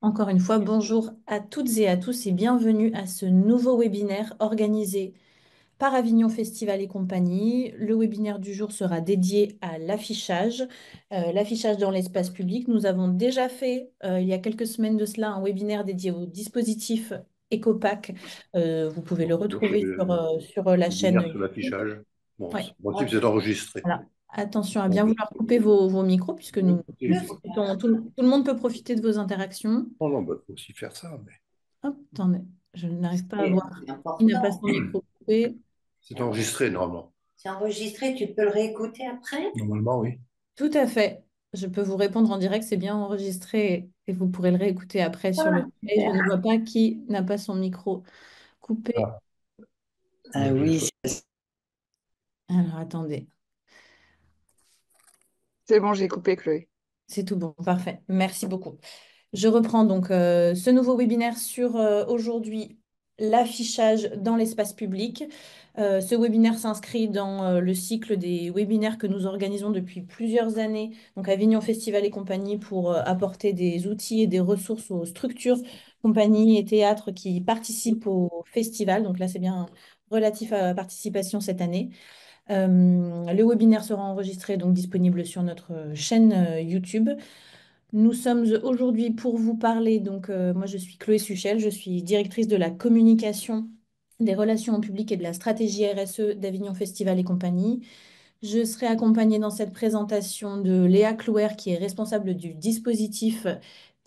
Encore une fois, bonjour à toutes et à tous et bienvenue à ce nouveau webinaire organisé par Avignon Festival et compagnie. Le webinaire du jour sera dédié à l'affichage dans l'espace public. Nous avons déjà fait, il y a quelques semaines de cela, un webinaire dédié au dispositif EcoPack. Vous pouvez le Donc, retrouver sur la chaîne webinaire sur YouTube. l'affichage. Bon, Ouais. en principe, c'est enregistré. Voilà. Attention à bien vouloir Enregistré. couper vos micros puisque Oui, nous c'est juste. discutons. Tout le monde peut profiter de vos interactions. Non, non, bah, faut aussi faire ça, mais Hop, attendez, je n'arrive pas à C'est voir qui n'a pas important. son micro coupé. c'est enregistré normalement. C'est enregistré, tu peux le réécouter après? Normalement, oui. Tout à fait. Je peux vous répondre en direct, c'est bien enregistré et vous pourrez le réécouter après sur le Ah, replay. Je ne super. vois pas qui n'a pas son micro coupé. Ah, Ah oui, Alors attendez, C'est bon, j'ai coupé Chloé. c'est tout bon, parfait. Merci beaucoup. Je reprends donc ce nouveau webinaire sur aujourd'hui l'affichage dans l'espace public. Ce webinaire s'inscrit dans le cycle des webinaires que nous organisons depuis plusieurs années, donc Avignon Festival et compagnie, pour apporter des outils et des ressources aux structures, compagnies et théâtres qui participent au festival. Donc là, c'est bien relatif à la participation cette année. Le webinaire sera enregistré, donc disponible sur notre chaîne YouTube. Nous sommes aujourd'hui pour vous parler, donc moi je suis Chloé Suchel, je suis directrice de la communication, des relations en public et de la stratégie RSE d'Avignon Festival et compagnie. Je serai accompagnée dans cette présentation de Léa Clouer, qui est responsable du dispositif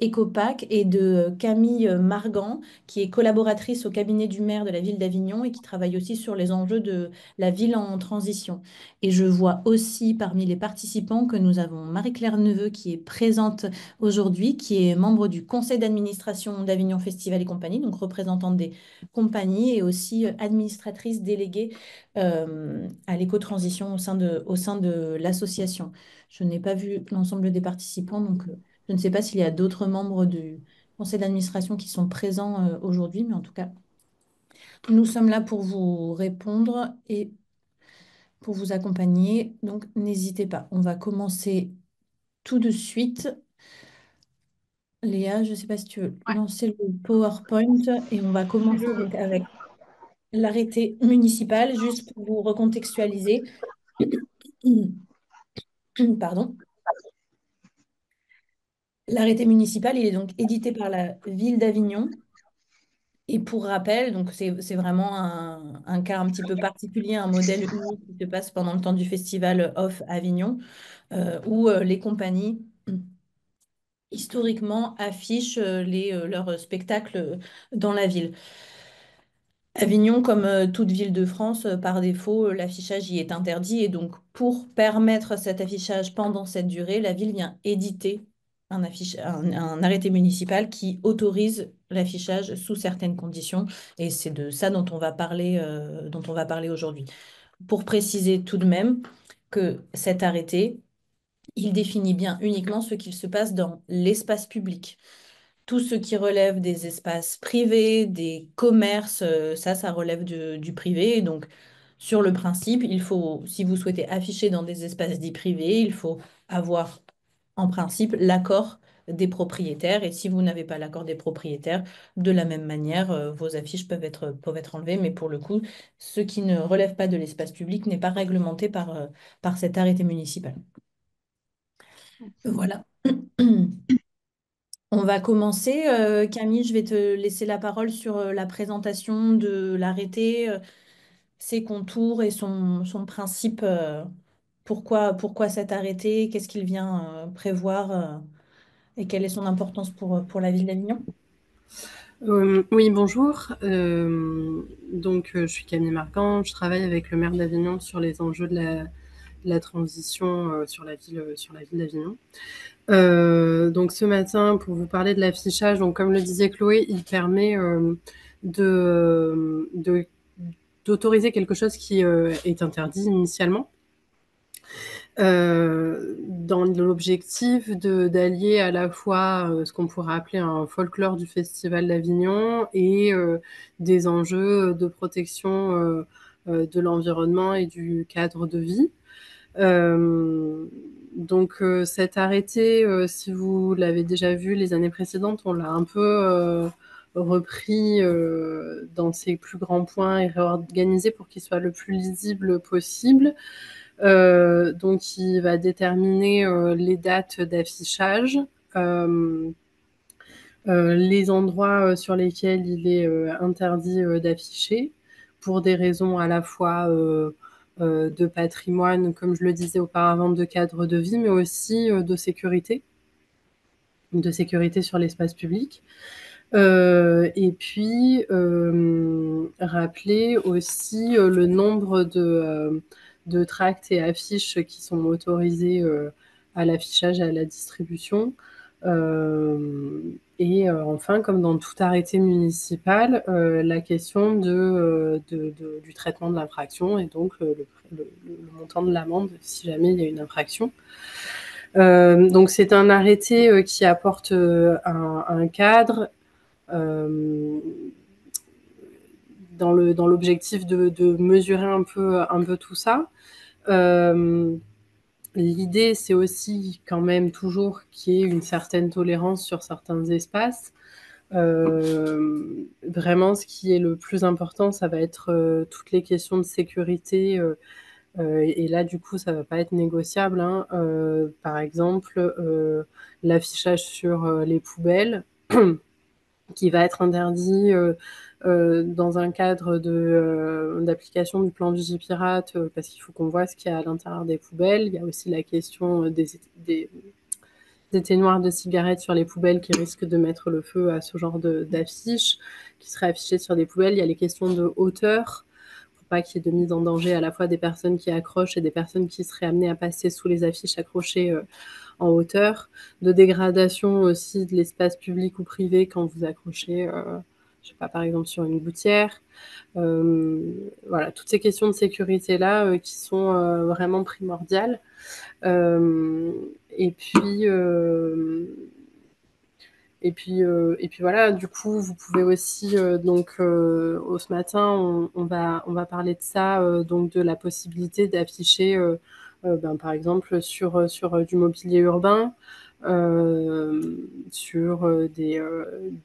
EcoPack, et de Camille Margan, qui est collaboratrice au cabinet du maire de la ville d'Avignon et qui travaille aussi sur les enjeux de la ville en transition. Et je vois aussi parmi les participants que nous avons Marie-Claire Neveu, qui est présente aujourd'hui, qui est membre du conseil d'administration d'Avignon Festival et compagnie, donc représentante des compagnies et aussi administratrice déléguée à l'éco-transition au sein de l'association. Je n'ai pas vu l'ensemble des participants, donc je ne sais pas s'il y a d'autres membres du conseil d'administration qui sont présents aujourd'hui, mais en tout cas, nous sommes là pour vous répondre et pour vous accompagner. Donc, n'hésitez pas. On va commencer tout de suite. Léa, je ne sais pas si tu veux Ouais, lancer le PowerPoint et on va commencer le... donc avec l'arrêté municipal, juste pour vous recontextualiser. Pardon. L'arrêté municipal, il est donc édité par la ville d'Avignon. Et pour rappel, donc c'est vraiment un cas un petit peu particulier, un modèle unique qui se passe pendant le temps du festival Off Avignon, où les compagnies, historiquement, affichent leurs spectacles dans la ville. Avignon, comme toute ville de France, par défaut, l'affichage y est interdit. Et donc, pour permettre cet affichage pendant cette durée, la ville vient éditer un arrêté municipal qui autorise l'affichage sous certaines conditions. Et c'est de ça dont on va parler aujourd'hui. Pour préciser tout de même que cet arrêté, il définit bien uniquement ce qu'il se passe dans l'espace public. Tout ce qui relève des espaces privés, des commerces, ça relève du privé. Et donc, sur le principe, il faut, si vous souhaitez afficher dans des espaces dits privés, il faut avoir, en principe, l'accord des propriétaires. Et si vous n'avez pas l'accord des propriétaires, de la même manière, vos affiches peuvent être enlevées. Mais pour le coup, ce qui ne relève pas de l'espace public n'est pas réglementé par cet arrêté municipal. Voilà. On va commencer. Camille, je vais te laisser la parole sur la présentation de l'arrêté, ses contours et son principe. Pourquoi cet arrêté? Qu'est-ce qu'il vient prévoir et quelle est son importance pour la ville d'Avignon? Oui, bonjour. Je suis Camille Marquand. Je travaille avec le maire d'Avignon sur les enjeux de la transition sur la ville d'Avignon. Donc, ce matin, pour vous parler de l'affichage, donc, comme le disait Chloé, il permet d'autoriser quelque chose qui est interdit initialement. Dans l'objectif d'allier à la fois ce qu'on pourrait appeler un folklore du Festival d'Avignon et des enjeux de protection de l'environnement et du cadre de vie. Donc cet arrêté, si vous l'avez déjà vu les années précédentes, on l'a un peu repris dans ses plus grands points et réorganisé pour qu'il soit le plus lisible possible. Donc il va déterminer les dates d'affichage, les endroits sur lesquels il est interdit d'afficher, pour des raisons à la fois de patrimoine, comme je le disais auparavant, de cadre de vie, mais aussi de sécurité sur l'espace public. Et puis rappeler aussi le nombre de tracts et affiches qui sont autorisés à l'affichage et à la distribution. Et enfin, comme dans tout arrêté municipal, la question du traitement de l'infraction et donc le montant de l'amende si jamais il y a une infraction. Donc c'est un arrêté qui apporte un cadre dans l'objectif de mesurer un peu tout ça. L'idée, c'est aussi quand même toujours qu'il y ait une certaine tolérance sur certains espaces. Vraiment, ce qui est le plus important, ça va être toutes les questions de sécurité. Et là, du coup, ça va pas être négociable, hein. Par exemple, l'affichage sur les poubelles qui va être interdit dans un cadre d'application du plan Vigipirate, parce qu'il faut qu'on voit ce qu'il y a à l'intérieur des poubelles. Il y a aussi la question des éteignoirs de cigarettes sur les poubelles qui risquent de mettre le feu à ce genre d'affiches qui seraient affichées sur des poubelles. Il y a les questions de hauteur, pour pas qu'il y ait de mise en danger à la fois des personnes qui accrochent et des personnes qui seraient amenées à passer sous les affiches accrochées en hauteur, de dégradation aussi de l'espace public ou privé quand vous accrochez, je sais pas, par exemple sur une gouttière. Voilà, toutes ces questions de sécurité-là qui sont vraiment primordiales. Et puis voilà, du coup, vous pouvez aussi donc ce matin, on va parler de ça, donc de la possibilité d'afficher, par exemple sur du mobilier urbain, sur des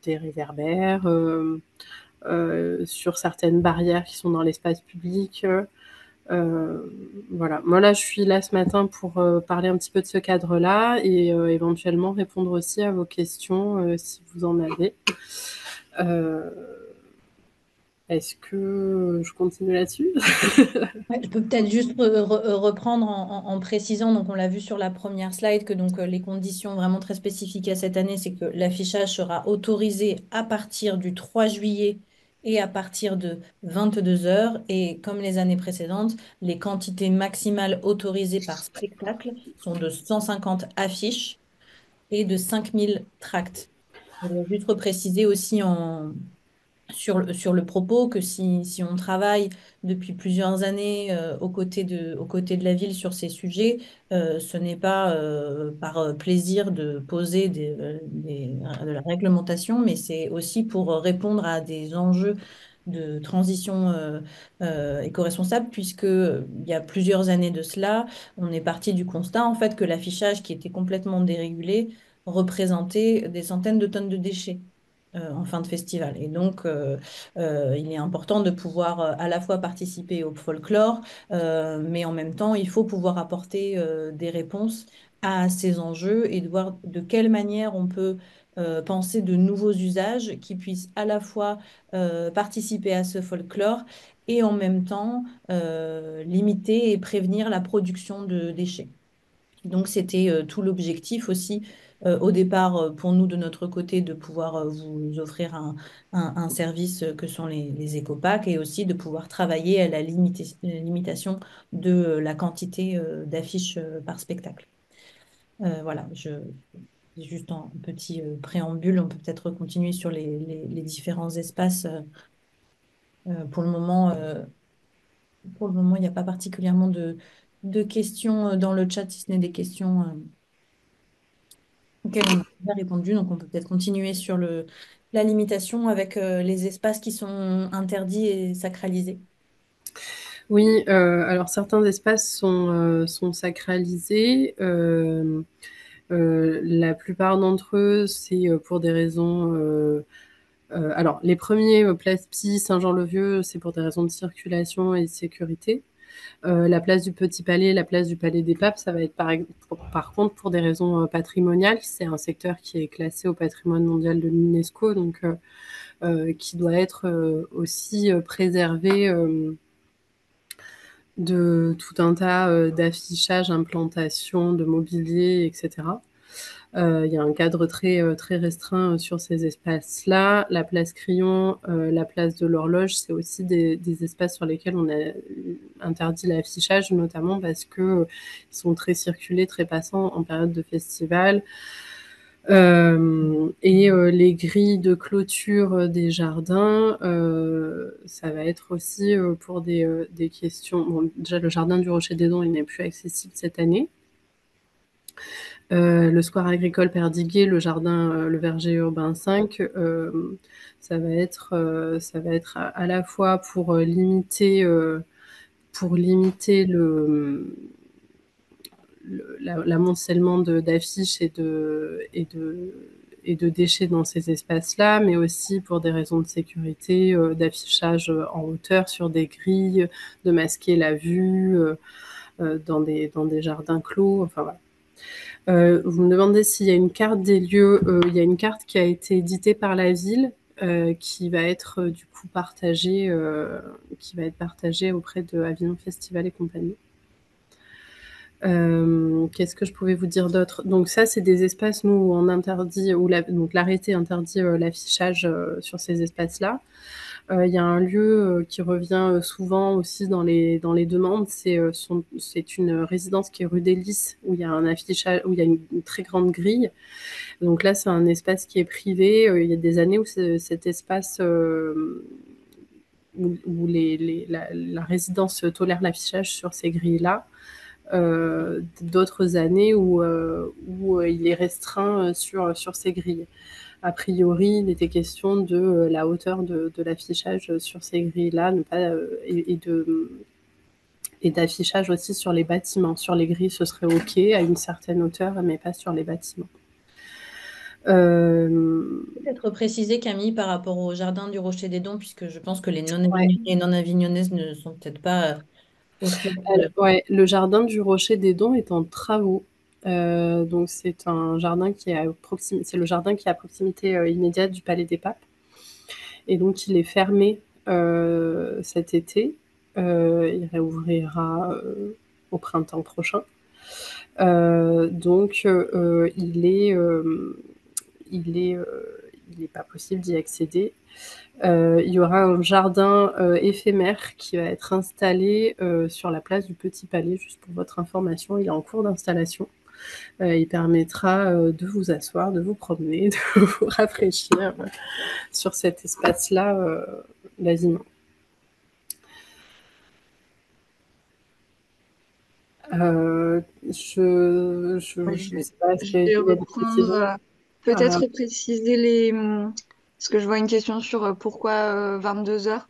réverbères, sur certaines barrières qui sont dans l'espace public. Voilà. Moi, là, je suis là ce matin pour parler un petit peu de ce cadre-là et éventuellement répondre aussi à vos questions si vous en avez. Est-ce que je continue là-dessus? Ouais, je peux peut-être juste reprendre en précisant, donc on l'a vu sur la première slide, que donc les conditions vraiment très spécifiques à cette année, c'est que l'affichage sera autorisé à partir du 3 juillet et à partir de 22 heures. Et comme les années précédentes, les quantités maximales autorisées par spectacle sont de 150 affiches et de 5000 tracts. Je voudrais juste repréciser aussi sur le propos que si on travaille depuis plusieurs années aux côtés de la ville sur ces sujets, ce n'est pas par plaisir de poser de la réglementation, mais c'est aussi pour répondre à des enjeux de transition éco-responsable, puisque il y a plusieurs années de cela, on est parti du constat en fait que l'affichage qui était complètement dérégulé représentait des centaines de tonnes de déchets en fin de festival. Et donc, il est important de pouvoir à la fois participer au folklore, mais en même temps, il faut pouvoir apporter des réponses à ces enjeux et de voir de quelle manière on peut penser de nouveaux usages qui puissent à la fois participer à ce folklore et en même temps limiter et prévenir la production de déchets. Donc, c'était tout l'objectif aussi au départ pour nous de notre côté de pouvoir vous offrir un service que sont les éco-packs et aussi de pouvoir travailler à la limitation de la quantité d'affiches par spectacle. Voilà, juste en petit préambule, on peut peut-être continuer sur les différents espaces. Pour le moment, il n'y a pas particulièrement de questions dans le chat, si ce n'est des questions auxquelles on a déjà répondu. Donc, on peut peut-être continuer sur la limitation avec les espaces qui sont interdits et sacralisés. Oui, alors certains espaces sont sacralisés. La plupart d'entre eux, c'est pour des raisons. Alors, les premiers, Place Pie, Saint-Jean-le-Vieux, c'est pour des raisons de circulation et de sécurité. La place du Petit Palais, la place du Palais des Papes, ça va être par contre pour des raisons patrimoniales. C'est un secteur qui est classé au patrimoine mondial de l'UNESCO, donc qui doit être aussi préservé de tout un tas d'affichages, implantations, de mobilier, etc. Il y a un cadre très restreint sur ces espaces-là. La place Crillon, la place de l'Horloge, c'est aussi des espaces sur lesquels on a interdit l'affichage, notamment parce qu'ils sont très circulés, très passants en période de festival. Et les grilles de clôture des jardins, ça va être aussi pour des questions. Bon, déjà, le jardin du Rocher des Dons, il n'est plus accessible cette année. Le square agricole Perdiguet, le jardin, le verger urbain 5, ça va être à la fois pour limiter l'amoncellement d'affiches et de déchets dans ces espaces-là, mais aussi pour des raisons de sécurité, d'affichage en hauteur sur des grilles, de masquer la vue dans des jardins clos. Enfin voilà. Vous me demandez s'il y a une carte des lieux. Il y a une carte qui a été éditée par la ville qui va être du coup partagée auprès de Avignon Festival et compagnie. Qu'est-ce que je pouvais vous dire d'autre? Donc ça, c'est des espaces, nous, où on interdit, donc l'arrêté interdit l'affichage sur ces espaces-là. Il y a un lieu qui revient souvent aussi dans les demandes, c'est une résidence qui est rue des Lys, où il y a un affichage, où il y a une très grande grille. Donc là, c'est un espace qui est privé. Il y a des années où cet espace où la résidence tolère l'affichage sur ces grilles-là. D'autres années où il est restreint sur ces grilles. A priori, il était question de la hauteur de l'affichage sur ces grilles-là, et d'affichage aussi sur les bâtiments. Sur les grilles, ce serait OK à une certaine hauteur, mais pas sur les bâtiments. Peut-être préciser, Camille, par rapport au jardin du Rocher des Dons, puisque je pense que les non-avignonnais et non-avignonnaises ne sont peut-être pas au fait de... Ouais, le jardin du Rocher des Dons est en travaux. Donc c'est un jardin c'est le jardin qui est à proximité immédiate du Palais des Papes. Et donc il est fermé cet été. Il réouvrira au printemps prochain. Donc il n'est pas possible d'y accéder. Il y aura un jardin éphémère qui va être installé sur la place du Petit Palais, juste pour votre information. Il est en cours d'installation. Il permettra de vous asseoir, de vous promener, de vous rafraîchir sur cet espace-là d'Avignon. Je sais pas, Je vais reprendre, peut-être préciser parce que je vois une question sur pourquoi 22 heures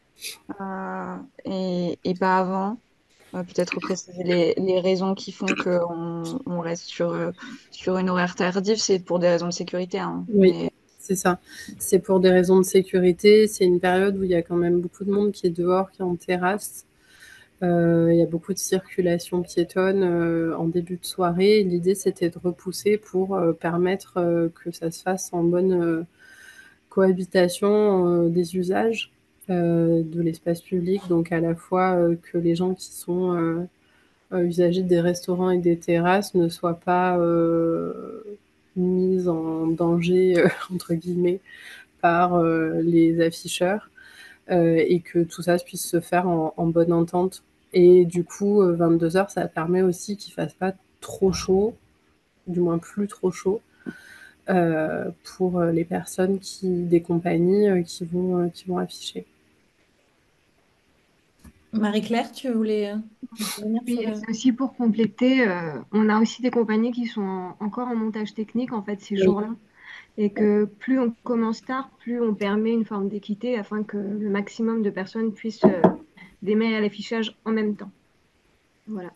et pas avant. Peut-être préciser les raisons qui font qu'on reste sur une horaire tardive, c'est pour des raisons de sécurité. Hein. Oui, Mais c'est ça. C'est pour des raisons de sécurité. C'est une période où il y a quand même beaucoup de monde qui est dehors, qui est en terrasse. Il y a beaucoup de circulation piétonne en début de soirée. L'idée, c'était de repousser pour permettre que ça se fasse en bonne cohabitation des usages de l'espace public. Donc à la fois que les gens qui sont usagers des restaurants et des terrasses ne soient pas mis en danger, entre guillemets, par les afficheurs. Et que tout ça puisse se faire en bonne entente. Et du coup, 22 heures, ça permet aussi qu'il ne fasse pas trop chaud, du moins plus trop chaud, pour les personnes des compagnies qui vont afficher. Marie-Claire, tu voulais intervenir Oui, sur le... c'est aussi pour compléter, on a aussi des compagnies qui sont encore en montage technique en fait ces Oui. jours-là. Et que plus on commence tard, plus on permet une forme d'équité afin que le maximum de personnes puissent des mails à l'affichage en même temps. Voilà.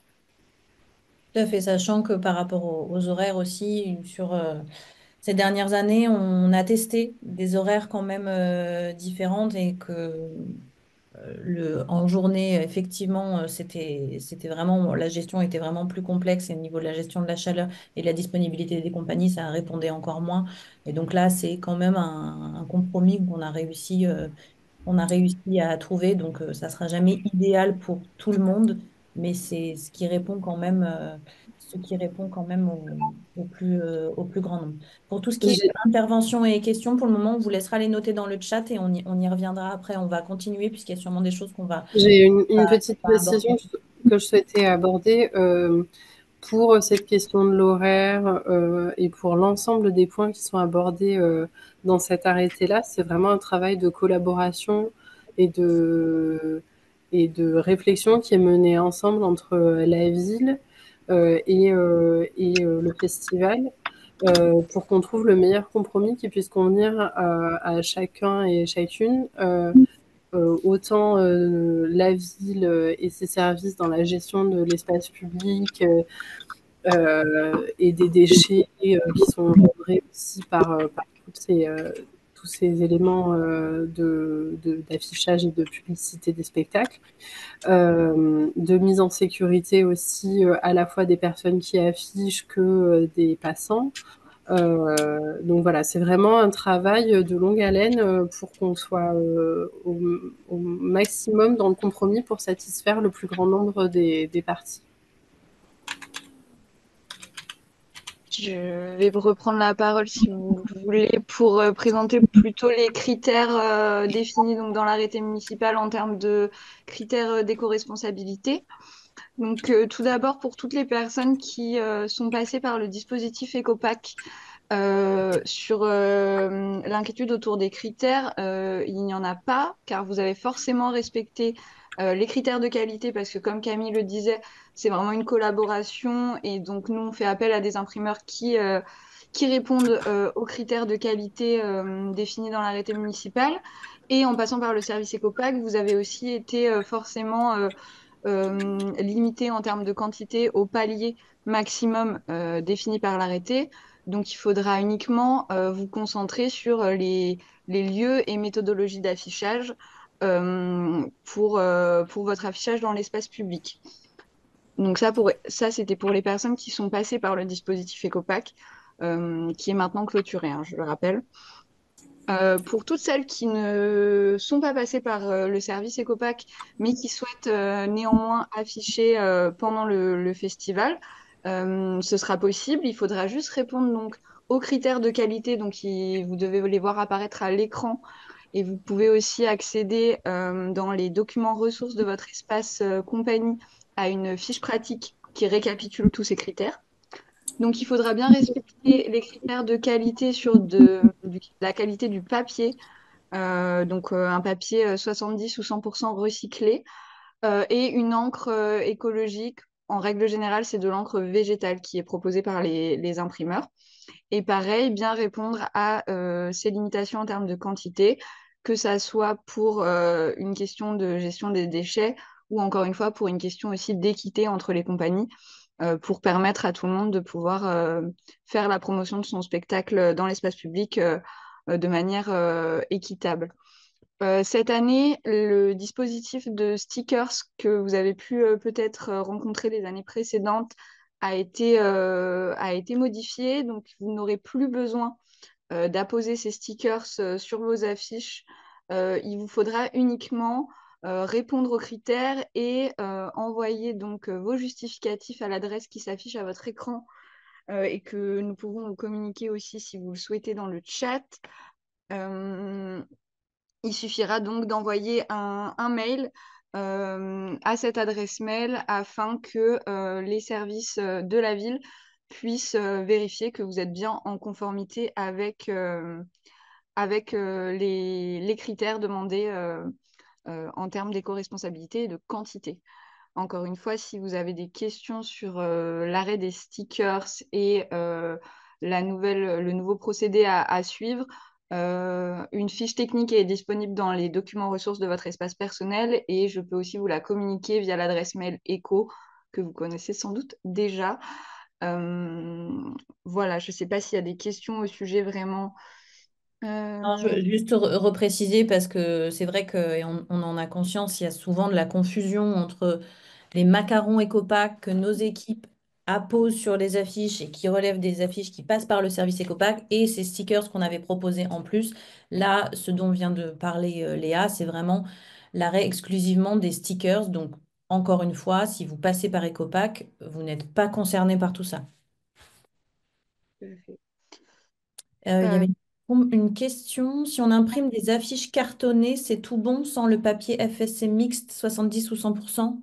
Tout à fait, sachant que par rapport aux horaires aussi, sur ces dernières années, on a testé des horaires quand même différentes et que en journée, effectivement, c'était vraiment, la gestion était vraiment plus complexe et au niveau de la gestion de la chaleur et de la disponibilité des compagnies, ça répondait encore moins. Et donc là, c'est quand même un compromis qu'on a réussi à trouver. Donc, ça sera jamais idéal pour tout le monde, mais c'est ce qui répond quand même au plus grand nombre. Pour tout ce qui est J'ai intervention et questions, pour le moment, on vous laissera les noter dans le chat et on y reviendra après. On va continuer puisqu'il y a sûrement des choses j'ai une petite va aborder. précision que je souhaitais aborder. Pour cette question de l'horaire et pour l'ensemble des points qui sont abordés dans cet arrêté-là, c'est vraiment un travail de collaboration et de réflexion qui est mené ensemble entre la ville et le festival pour qu'on trouve le meilleur compromis qui puisse convenir à chacun et chacune. Autant la ville et ses services dans la gestion de l'espace public, et des déchets qui sont engendrés aussi par tous ces éléments d'affichage et de publicité des spectacles, de mise en sécurité aussi à la fois des personnes qui affichent que des passants. Donc voilà, c'est vraiment un travail de longue haleine pour qu'on soit au maximum dans le compromis pour satisfaire le plus grand nombre des parties. Je vais reprendre la parole si vous voulez pour présenter plutôt les critères définis donc, dans l'arrêté municipal en termes de critères d'éco-responsabilité. Donc tout d'abord pour toutes les personnes qui sont passées par le dispositif EcoPack sur l'inquiétude autour des critères, il n'y en a pas car vous avez forcément respecté les critères de qualité parce que comme Camille le disait, c'est vraiment une collaboration et donc nous on fait appel à des imprimeurs qui répondent aux critères de qualité définis dans l'arrêté municipal. Et en passant par le service EcoPack, vous avez aussi été forcément limité en termes de quantité au palier maximum défini par l'arrêté. Donc, il faudra uniquement vous concentrer sur les lieux et méthodologies d'affichage pour votre affichage dans l'espace public. Donc, ça c'était pour les personnes qui sont passées par le dispositif EcoPack, qui est maintenant clôturé, hein, je le rappelle. Pour toutes celles qui ne sont pas passées par le service EcoPack, mais qui souhaitent néanmoins afficher pendant le festival, ce sera possible. Il faudra juste répondre donc aux critères de qualité. Donc, vous devez les voir apparaître à l'écran. Et vous pouvez aussi accéder dans les documents ressources de votre espace compagnie à une fiche pratique qui récapitule tous ces critères. Donc, il faudra bien respecter les critères de qualité la qualité du papier. Donc, un papier 70 ou 100% recyclé et une encre écologique. En règle générale, c'est de l'encre végétale qui est proposée par les imprimeurs. Et pareil, bien répondre à ces limitations en termes de quantité, que ça soit pour une question de gestion des déchets ou encore une fois pour une question aussi d'équité entre les compagnies pour permettre à tout le monde de pouvoir faire la promotion de son spectacle dans l'espace public de manière équitable. Cette année, le dispositif de stickers que vous avez pu peut-être rencontrer les années précédentes a été modifié. Donc, vous n'aurez plus besoin d'apposer ces stickers sur vos affiches. Il vous faudra uniquement répondre aux critères et envoyer donc vos justificatifs à l'adresse qui s'affiche à votre écran et que nous pourrons vous communiquer aussi si vous le souhaitez dans le chat. Il suffira donc d'envoyer un mail à cette adresse mail afin que les services de la ville puissent vérifier que vous êtes bien en conformité avec les critères demandés en termes d'éco-responsabilité et de quantité. Encore une fois, si vous avez des questions sur l'arrêt des stickers et le nouveau procédé à suivre, Une fiche technique est disponible dans les documents ressources de votre espace personnel et je peux aussi vous la communiquer via l'adresse mail ECHO que vous connaissez sans doute déjà. Voilà, je ne sais pas s'il y a des questions au sujet vraiment. Non, je veux juste repréciser parce que c'est vrai qu'on en a conscience, il y a souvent de la confusion entre les macarons Ecopack que nos équipes apposent sur les affiches et qui relèvent des affiches qui passent par le service Ecopack et ces stickers qu'on avait proposés en plus. Là, ce dont vient de parler Léa, c'est vraiment l'arrêt exclusivement des stickers. Donc, encore une fois, si vous passez par Ecopack, vous n'êtes pas concerné par tout ça. Il y Euh, avait une question. Si on imprime des affiches cartonnées, c'est tout bon sans le papier FSC mixte 70 ou 100%?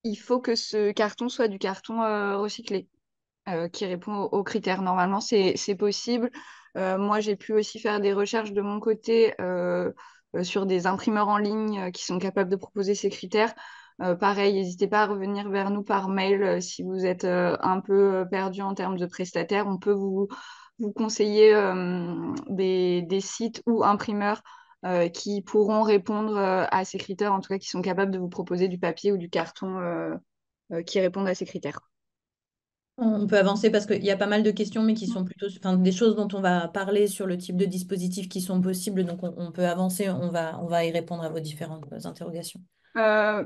il faut que ce carton soit du carton recyclé. Qui répond aux critères. Normalement, c'est possible. Moi, j'ai pu aussi faire des recherches de mon côté sur des imprimeurs en ligne qui sont capables de proposer ces critères. Pareil, n'hésitez pas à revenir vers nous par mail si vous êtes un peu perdu en termes de prestataires. On peut vous conseiller des sites ou imprimeurs qui pourront répondre à ces critères, en tout cas qui sont capables de vous proposer du papier ou du carton qui répondent à ces critères. On peut avancer parce qu'il y a pas mal de questions, mais qui sont plutôt enfin, des choses dont on va parler sur le type de dispositifs qui sont possibles. Donc, on peut avancer, on va y répondre à vos différentes interrogations. Euh,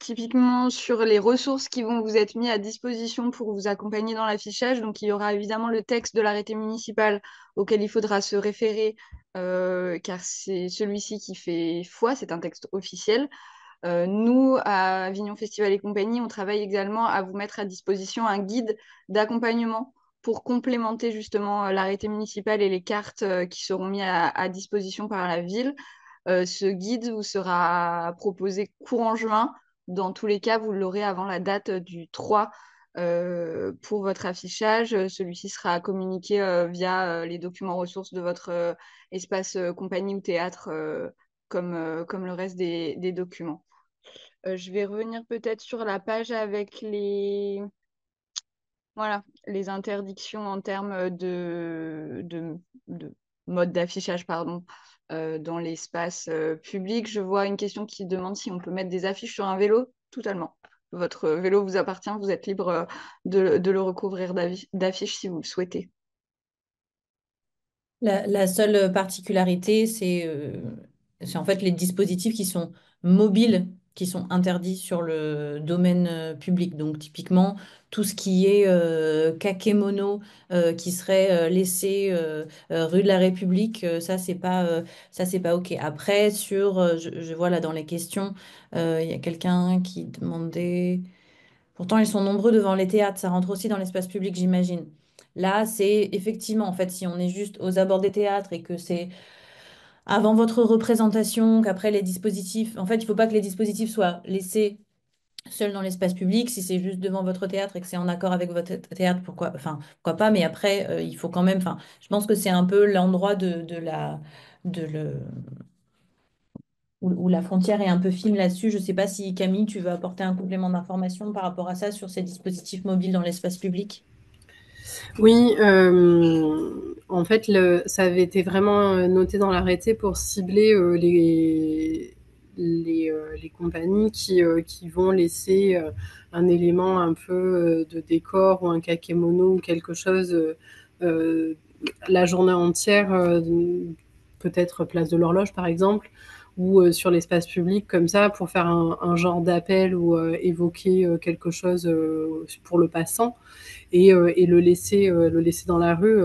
Typiquement sur les ressources qui vont vous être mises à disposition pour vous accompagner dans l'affichage. Donc, il y aura évidemment le texte de l'arrêté municipal auquel il faudra se référer, car c'est celui-ci qui fait foi, c'est un texte officiel. Nous, à Avignon Festival et compagnie, on travaille également à vous mettre à disposition un guide d'accompagnement pour complémenter justement l'arrêté municipal et les cartes qui seront mises à disposition par la ville. Ce guide vous sera proposé courant juin. Dans tous les cas, vous l'aurez avant la date du 3 pour votre affichage. Celui-ci sera communiqué via les documents ressources de votre espace compagnie ou théâtre, comme le reste des documents. Je vais revenir peut-être sur la page avec voilà, les interdictions en termes de mode d'affichage, pardon, dans l'espace public. Je vois une question qui demande si on peut mettre des affiches sur un vélo. Totalement. Votre vélo vous appartient, vous êtes libre de le recouvrir d'affiches si vous le souhaitez. La seule particularité, c'est en fait les dispositifs qui sont mobiles, qui sont interdits sur le domaine public. Donc typiquement, tout ce qui est kakémono qui serait laissé rue de la République, ça, c'est pas OK. Après, je vois là dans les questions, il y a quelqu'un qui demandait... Pourtant, ils sont nombreux devant les théâtres, ça rentre aussi dans l'espace public, j'imagine. Là, c'est effectivement, en fait, si on est juste aux abords des théâtres et que c'est avant votre représentation, qu'après les dispositifs, en fait, il ne faut pas que les dispositifs soient laissés seuls dans l'espace public. Si c'est juste devant votre théâtre et que c'est en accord avec votre théâtre, pourquoi pas, mais après, il faut quand même, enfin, je pense que c'est un peu l'endroit de le, où la frontière est un peu fine là-dessus. Je ne sais pas si Camille, tu veux apporter un complément d'information par rapport à ça sur ces dispositifs mobiles dans l'espace public. Oui, en fait, ça avait été vraiment noté dans l'arrêté pour cibler les compagnies qui vont laisser un élément un peu de décor ou un kakémono ou quelque chose la journée entière, peut-être place de l'Horloge par exemple, ou sur l'espace public comme ça pour faire un genre d'appel ou évoquer quelque chose pour le passant et le laisser dans la rue.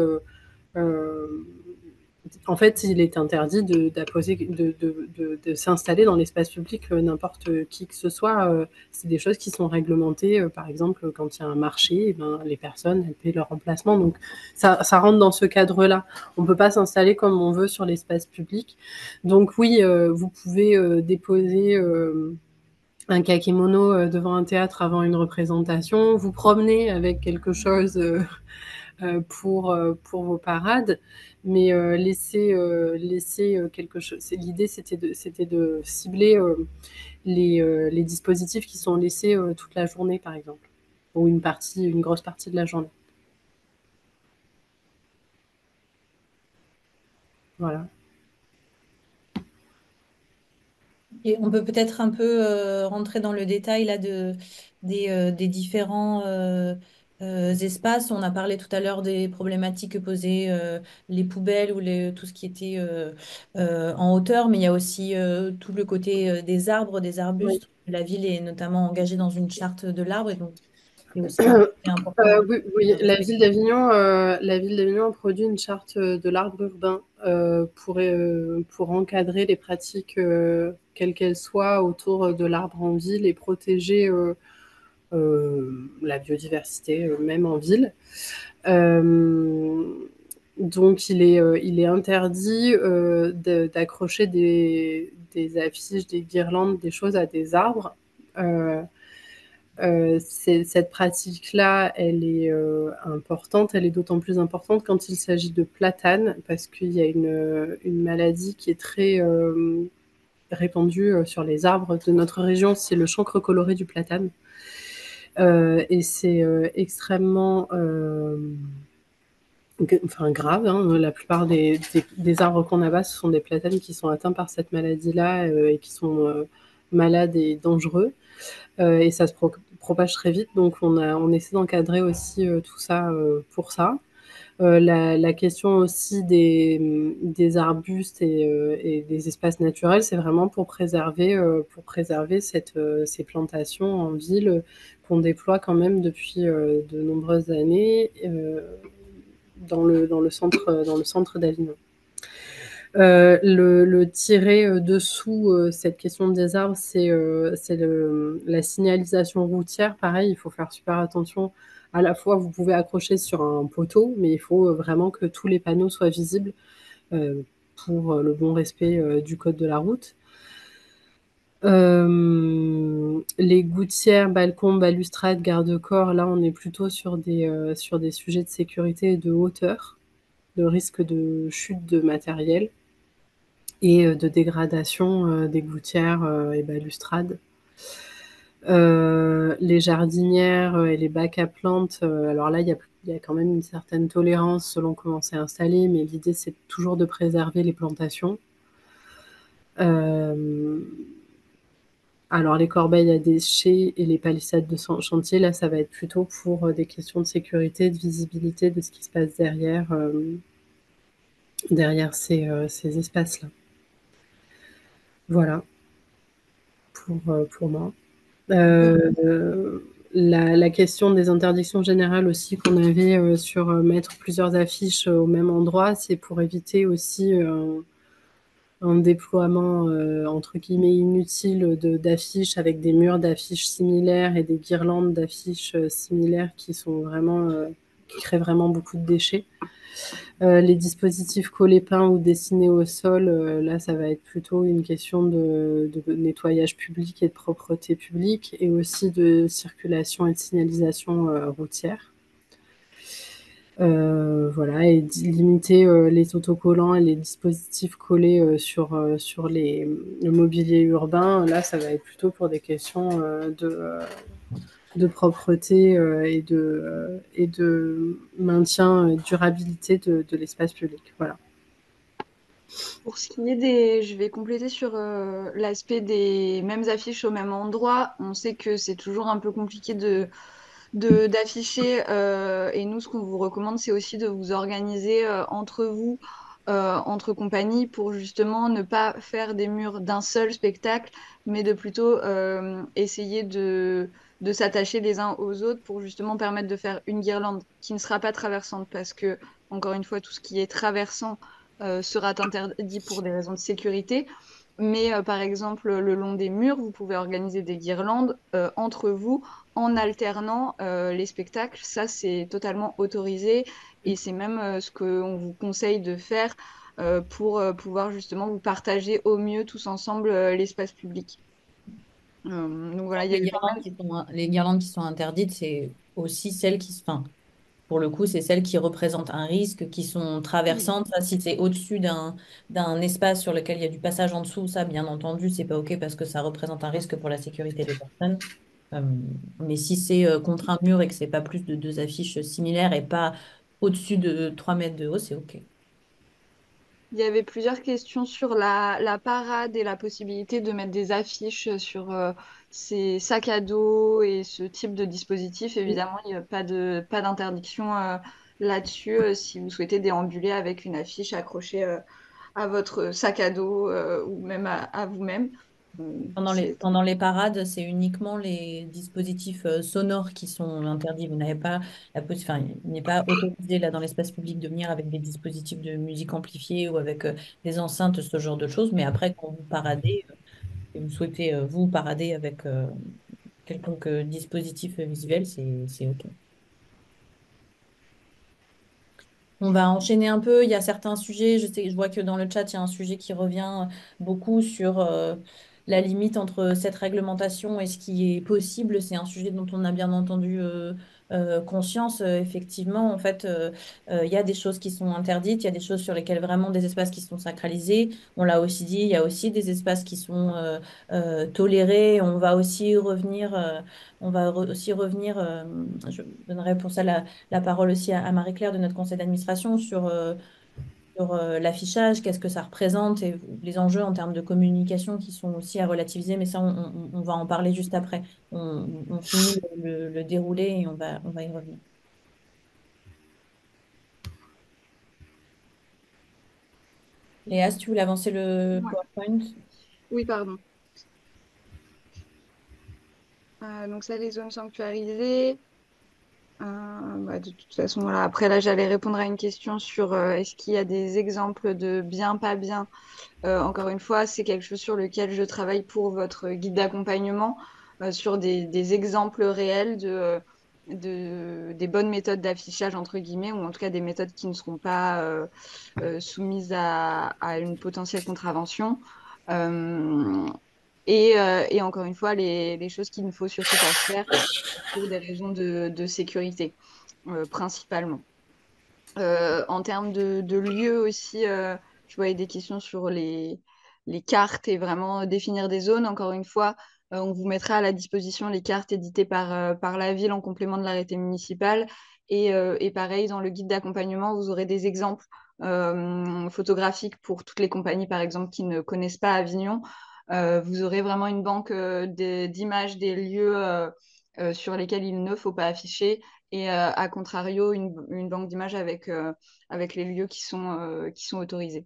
En fait, il est interdit de s'installer dans l'espace public n'importe qui que ce soit. C'est des choses qui sont réglementées. Par exemple, quand il y a un marché, eh ben, les personnes elles paient leur emplacement. Donc, ça rentre dans ce cadre-là. On ne peut pas s'installer comme on veut sur l'espace public. Donc oui, vous pouvez déposer un kakémono devant un théâtre avant une représentation, vous promener avec quelque chose pour vos parades, mais laisser quelque chose. L'idée, c'était de cibler les dispositifs qui sont laissés toute la journée, par exemple, ou une grosse partie de la journée. Voilà. Et on peut peut-être un peu rentrer dans le détail là des différents espaces. On a parlé tout à l'heure des problématiques que posaient les poubelles ou tout ce qui était en hauteur, mais il y a aussi tout le côté des arbres, des Oui. arbustes. La ville est notamment engagée dans une charte de l'arbre et donc c'est aussi un aspect important Oui, oui, à respecter. La ville d'Avignon a produit une charte de l'arbre urbain pour encadrer les pratiques, quelles qu'elles soient, autour de l'arbre en ville et protéger la biodiversité, même en ville. Euh, donc, il est interdit d'accrocher des affiches, des guirlandes, des choses à des arbres. Euh, cette pratique-là, elle est importante. Elle est d'autant plus importante quand il s'agit de platane, parce qu'il y a une maladie qui est très répandue sur les arbres de notre région, c'est le chancre coloré du platane. Et c'est extrêmement enfin, grave. Hein. La plupart des arbres qu'on abat, ce sont des platanes qui sont atteints par cette maladie-là et qui sont malades et dangereux. Et ça se propage très vite. Donc on essaie d'encadrer aussi tout ça pour ça. La question aussi des arbustes et des espaces naturels, c'est vraiment pour préserver ces plantations en ville qu'on déploie quand même depuis de nombreuses années dans le centre d'Avignon. Le tiret dessous cette question des arbres, c'est la signalisation routière. Pareil, il faut faire super attention. À la fois, vous pouvez accrocher sur un poteau, mais il faut vraiment que tous les panneaux soient visibles euh, pour le bon respect du code de la route. Les gouttières, balcons, balustrades, garde-corps, là, on est plutôt sur des sujets de sécurité et de hauteur, de risque de chute de matériel et de dégradation des gouttières et balustrades. Les jardinières et les bacs à plantes, alors là, il y a quand même une certaine tolérance selon comment c'est installé, mais l'idée, c'est toujours de préserver les plantations. Euh, alors, les corbeilles à déchets et les palissades de chantier, là, ça va être plutôt pour des questions de sécurité, de visibilité de ce qui se passe derrière ces espaces-là. Voilà pour moi. La question des interdictions générales aussi qu'on avait sur mettre plusieurs affiches au même endroit, c'est pour éviter aussi un déploiement entre guillemets inutile d'affiches avec des murs d'affiches similaires et des guirlandes d'affiches similaires qui créent vraiment beaucoup de déchets. Les dispositifs collés peints ou dessinés au sol, là, ça va être plutôt une question de nettoyage public et de propreté publique et aussi de circulation et de signalisation routière. Voilà, et limiter les autocollants et les dispositifs collés sur le mobilier urbain. Là, ça va être plutôt pour des questions de propreté et de maintien et durabilité de l'espace public. Voilà. Pour ce qui est je vais compléter sur l'aspect des mêmes affiches au même endroit. On sait que c'est toujours un peu compliqué d'afficher. Et nous, ce qu'on vous recommande, c'est aussi de vous organiser entre vous, entre compagnies, pour justement ne pas faire des murs d'un seul spectacle, mais de plutôt essayer de s'attacher les uns aux autres pour justement permettre de faire une guirlande qui ne sera pas traversante, parce que, encore une fois, tout ce qui est traversant sera interdit pour des raisons de sécurité. Mais par exemple, le long des murs, vous pouvez organiser des guirlandes entre vous en alternant les spectacles. Ça, c'est totalement autorisé et c'est même ce qu'on vous conseille de faire pour pouvoir justement vous partager au mieux tous ensemble l'espace public. Donc voilà, il y a eu pas mal. Les guirlandes qui sont interdites, c'est aussi celles enfin, pour le coup, c'est celles qui représentent un risque, qui sont Oui. traversantes. Ça, si c'est au-dessus d'un espace sur lequel il y a du passage en dessous, ça, bien entendu, c'est pas OK parce que ça représente un risque pour la sécurité des personnes. Euh, mais si c'est contre un mur et que c'est pas plus de deux affiches similaires et pas au-dessus de 3 mètres de haut, c'est OK. Il y avait plusieurs questions sur la parade et la possibilité de mettre des affiches sur ces sacs à dos et ce type de dispositif. Évidemment, il n'y a pas d'interdiction là-dessus si vous souhaitez déambuler avec une affiche accrochée à votre sac à dos ou même à vous-même. C'est Pendant les parades, c'est uniquement les dispositifs sonores qui sont interdits. Vous n'avez pas enfin, il n'est pas autorisé là dans l'espace public de venir avec des dispositifs de musique amplifiée ou avec des enceintes, ce genre de choses. Mais après, quand vous paradez, et vous souhaitez vous parader avec quelconque dispositif visuel, c'est OK. On va enchaîner un peu. Il y a certains sujets. Je vois que dans le chat, il y a un sujet qui revient beaucoup sur la limite entre cette réglementation et ce qui est possible. C'est un sujet dont on a bien entendu conscience. Effectivement, en fait, il y a des choses qui sont interdites. Il y a des choses sur lesquelles vraiment des espaces qui sont sacralisés. On l'a aussi dit, il y a aussi des espaces qui sont tolérés. On va aussi revenir. Aussi revenir. Je donnerai pour ça la parole aussi à Marie-Claire de notre conseil d'administration sur l'affichage, qu'est-ce que ça représente et les enjeux en termes de communication qui sont aussi à relativiser, mais ça, on va en parler juste après. On finit le déroulé et on va y revenir. Léa, si tu voulais avancer le Ouais. PowerPoint. Oui, pardon. Donc ça, les zones sanctuarisées. De toute façon, voilà. Après, là, j'allais répondre à une question sur est-ce qu'il y a des exemples de bien, pas bien. Encore une fois, c'est quelque chose sur lequel je travaille pour votre guide d'accompagnement, sur des exemples réels des bonnes méthodes d'affichage, entre guillemets, ou en tout cas des méthodes qui ne seront pas soumises à une potentielle contravention. Euh, et encore une fois, les choses qu'il ne faut surtout pas faire pour des raisons de sécurité, principalement. En termes de lieux aussi, je voyais des questions sur les cartes et vraiment définir des zones. Encore une fois, on vous mettra à la disposition les cartes éditées par la ville en complément de l'arrêté municipal. Et pareil, dans le guide d'accompagnement, vous aurez des exemples photographiques pour toutes les compagnies, par exemple, qui ne connaissent pas Avignon. Vous aurez vraiment une banque d'images des lieux sur lesquels il ne faut pas afficher et à contrario, une banque d'images avec les lieux qui sont autorisés.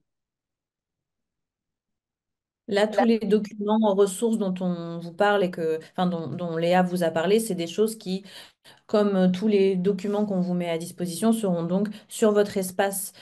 Là, tous les documents en ressources dont on vous parle et enfin, dont Léa vous a parlé, c'est des choses qui comme tous les documents qu'on vous met à disposition seront donc sur votre espace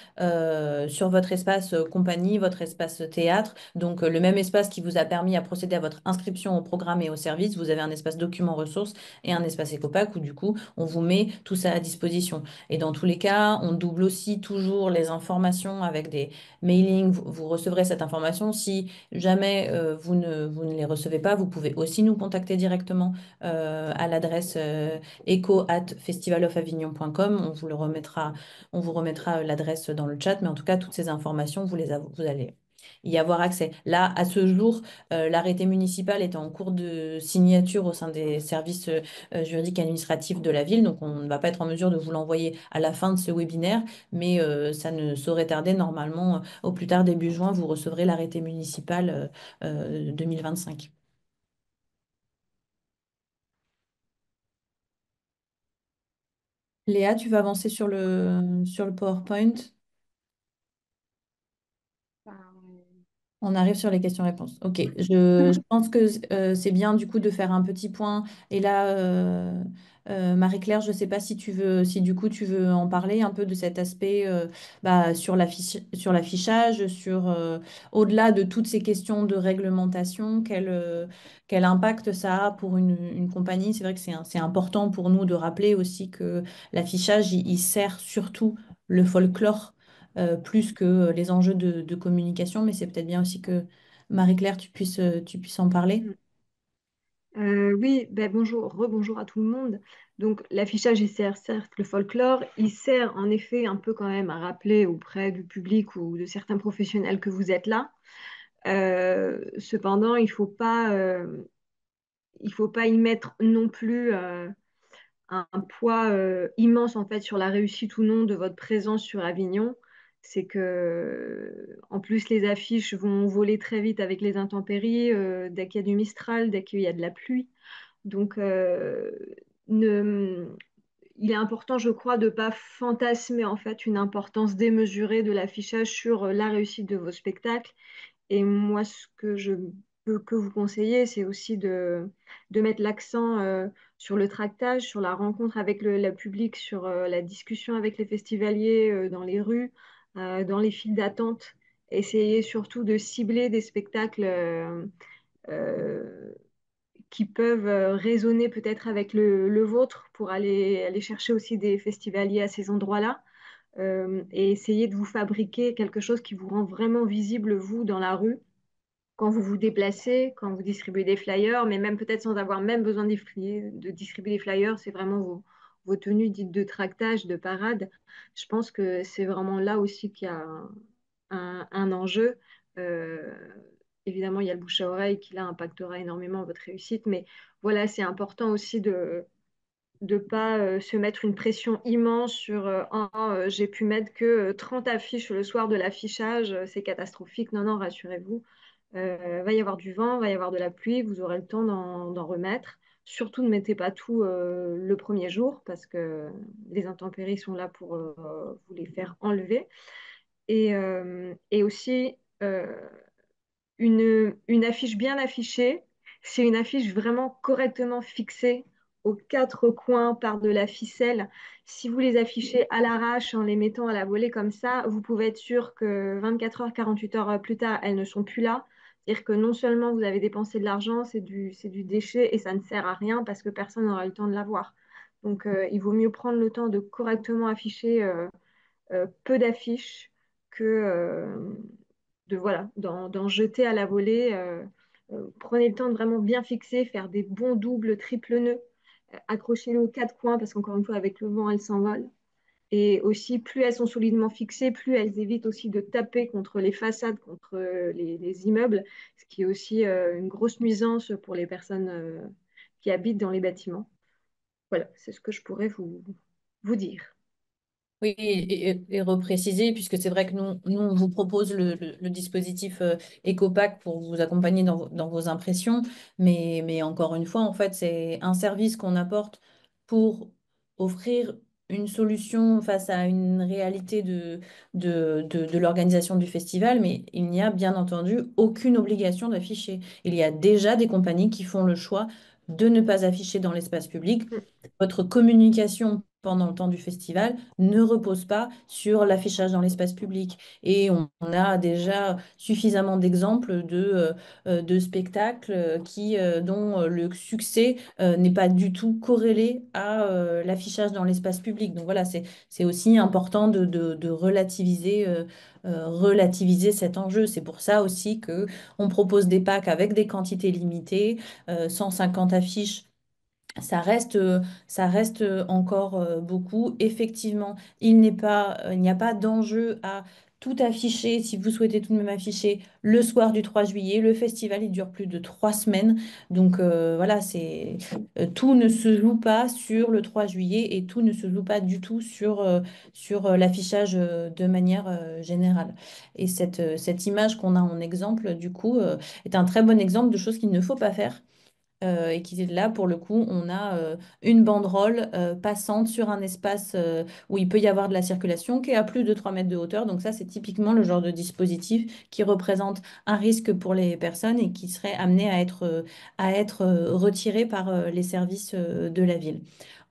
compagnie, votre espace théâtre. Donc le même espace qui vous a permis à procéder à votre inscription au programme et au service, vous avez un espace document ressources et un espace Ecopac où du coup on vous met tout ça à disposition. Et dans tous les cas, on double aussi toujours les informations avec des mailings. Vous recevrez cette information. Si jamais vous ne les recevez pas, vous pouvez aussi nous contacter directement à l'adresse echo@festivalofavignon.com. On vous remettra l'adresse dans le chat, mais en tout cas, toutes ces informations, vous allez y avoir accès. Là, à ce jour, l'arrêté municipal est en cours de signature au sein des services juridiques et administratifs de la ville, donc on ne va pas être en mesure de vous l'envoyer à la fin de ce webinaire, mais ça ne saurait tarder. Normalement, au plus tard début juin, vous recevrez l'arrêté municipal 2025. Léa, tu vas avancer sur le PowerPoint. On arrive sur les questions-réponses. Ok, je pense que c'est bien du coup de faire un petit point. Et là, Marie-Claire, je ne sais pas si si du coup tu veux en parler un peu de cet aspect sur l'affichage, au-delà de toutes ces questions de réglementation, quel impact ça a pour une compagnie. C'est vrai que c'est important pour nous de rappeler aussi que l'affichage, il sert surtout le folklore plus que les enjeux de communication, mais c'est peut-être bien aussi que Marie-Claire, tu puisses en parler. Oui, ben bonjour, rebonjour à tout le monde. Donc l'affichage, il sert certes le folklore, il sert en effet un peu quand même à rappeler auprès du public ou de certains professionnels que vous êtes là. Cependant, il faut pas y mettre non plus un poids immense en fait sur la réussite ou non de votre présence sur Avignon. c'est que, en plus, les affiches vont voler très vite avec les intempéries, dès qu'il y a du Mistral, dès qu'il y a de la pluie. Donc, ne- il est important, je crois, de ne pas fantasmer en fait une importance démesurée de l'affichage sur la réussite de vos spectacles. Et moi, ce que je peux que vous conseiller, c'est aussi de mettre l'accent sur le tractage, sur la rencontre avec le public, sur la discussion avec les festivaliers dans les rues, dans les files d'attente. Essayez surtout de cibler des spectacles euh, qui peuvent résonner peut-être avec le vôtre pour aller chercher aussi des festivaliers à ces endroits-là. Et essayer de vous fabriquer quelque chose qui vous rend vraiment visible, vous, dans la rue quand vous vous déplacez, quand vous distribuez des flyers, mais même peut-être sans avoir même besoin de distribuer des flyers, c'est vraiment vos tenues dites de tractage, de parade. Je pense que c'est vraiment là aussi qu'il y a un enjeu. Euh, Évidemment, il y a le bouche à oreille qui là impactera énormément votre réussite, mais voilà, c'est important aussi de ne pas se mettre une pression immense sur j'ai pu mettre que 30 affiches le soir de l'affichage, c'est catastrophique. Non, non, rassurez-vous. Va y avoir du vent, va y avoir de la pluie, vous aurez le temps d'en remettre. Surtout ne mettez pas tout le premier jour parce que les intempéries sont là pour vous les faire enlever. Et aussi, une affiche bien affichée, c'est une affiche vraiment correctement fixée aux quatre coins par de la ficelle. Si vous les affichez à l'arrache en les mettant à la volée comme ça, vous pouvez être sûr que 24 heures, 48 heures plus tard, elles ne sont plus là. C'est-à-dire que non seulement vous avez dépensé de l'argent, c'est du déchet et ça ne sert à rien parce que personne n'aura eu le temps de l'avoir. Donc, il vaut mieux prendre le temps de correctement afficher peu d'affiches que voilà, d'en jeter à la volée. Prenez le temps de vraiment bien fixer, faire des bons doubles, triple nœuds, accrochez-les aux quatre coins parce qu'encore une fois, avec le vent, elles s'envolent. Et aussi, plus elles sont solidement fixées, plus elles évitent aussi de taper contre les façades, contre les immeubles, ce qui est aussi une grosse nuisance pour les personnes qui habitent dans les bâtiments. Voilà, c'est ce que je pourrais vous dire. Oui, et repréciser, puisque c'est vrai que nous on vous propose le dispositif EcoPack pour vous accompagner dans vos impressions, mais encore une fois, en fait, c'est un service qu'on apporte pour offrir une solution face à une réalité de l'organisation du festival, mais il n'y a bien entendu aucune obligation d'afficher. Il y a déjà des compagnies qui font le choix de ne pas afficher dans l'espace public. Votre communication pendant le temps du festival ne repose pas sur l'affichage dans l'espace public. Et on a déjà suffisamment d'exemples de spectacles dont le succès n'est pas du tout corrélé à l'affichage dans l'espace public. Donc voilà, c'est aussi important de relativiser cet enjeu. C'est pour ça aussi que on propose des packs avec des quantités limitées, 150 affiches. Ça reste encore beaucoup. Effectivement, il n'y a pas d'enjeu à tout afficher. Si vous souhaitez tout de même afficher le soir du 3 juillet, le festival, il dure plus de 3 semaines. Donc voilà, tout ne se joue pas sur le 3 juillet et tout ne se joue pas du tout sur l'affichage de manière générale. Et cette image qu'on a en exemple, du coup, est un très bon exemple de choses qu'il ne faut pas faire et qui est là, pour le coup, on a une banderole passante sur un espace où il peut y avoir de la circulation qui est à plus de 3 mètres de hauteur. Donc ça, c'est typiquement le genre de dispositif qui représente un risque pour les personnes et qui serait amené à être retiré par les services de la ville.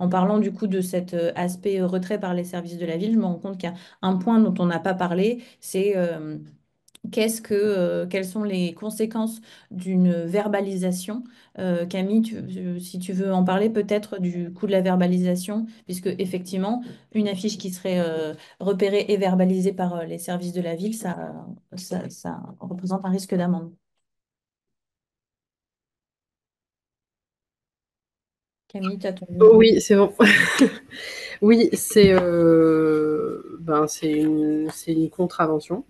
En parlant du coup de cet aspect retrait par les services de la ville, je me rends compte qu'il y a un point dont on n'a pas parlé, c'est quelles sont les conséquences d'une verbalisation? Camille, si tu veux en parler peut-être du coût de la verbalisation, puisque effectivement, une affiche qui serait repérée et verbalisée par les services de la ville, ça représente un risque d'amende. Camille, tu as ton micro. Oui, c'est bon. Oui, c'est une contravention.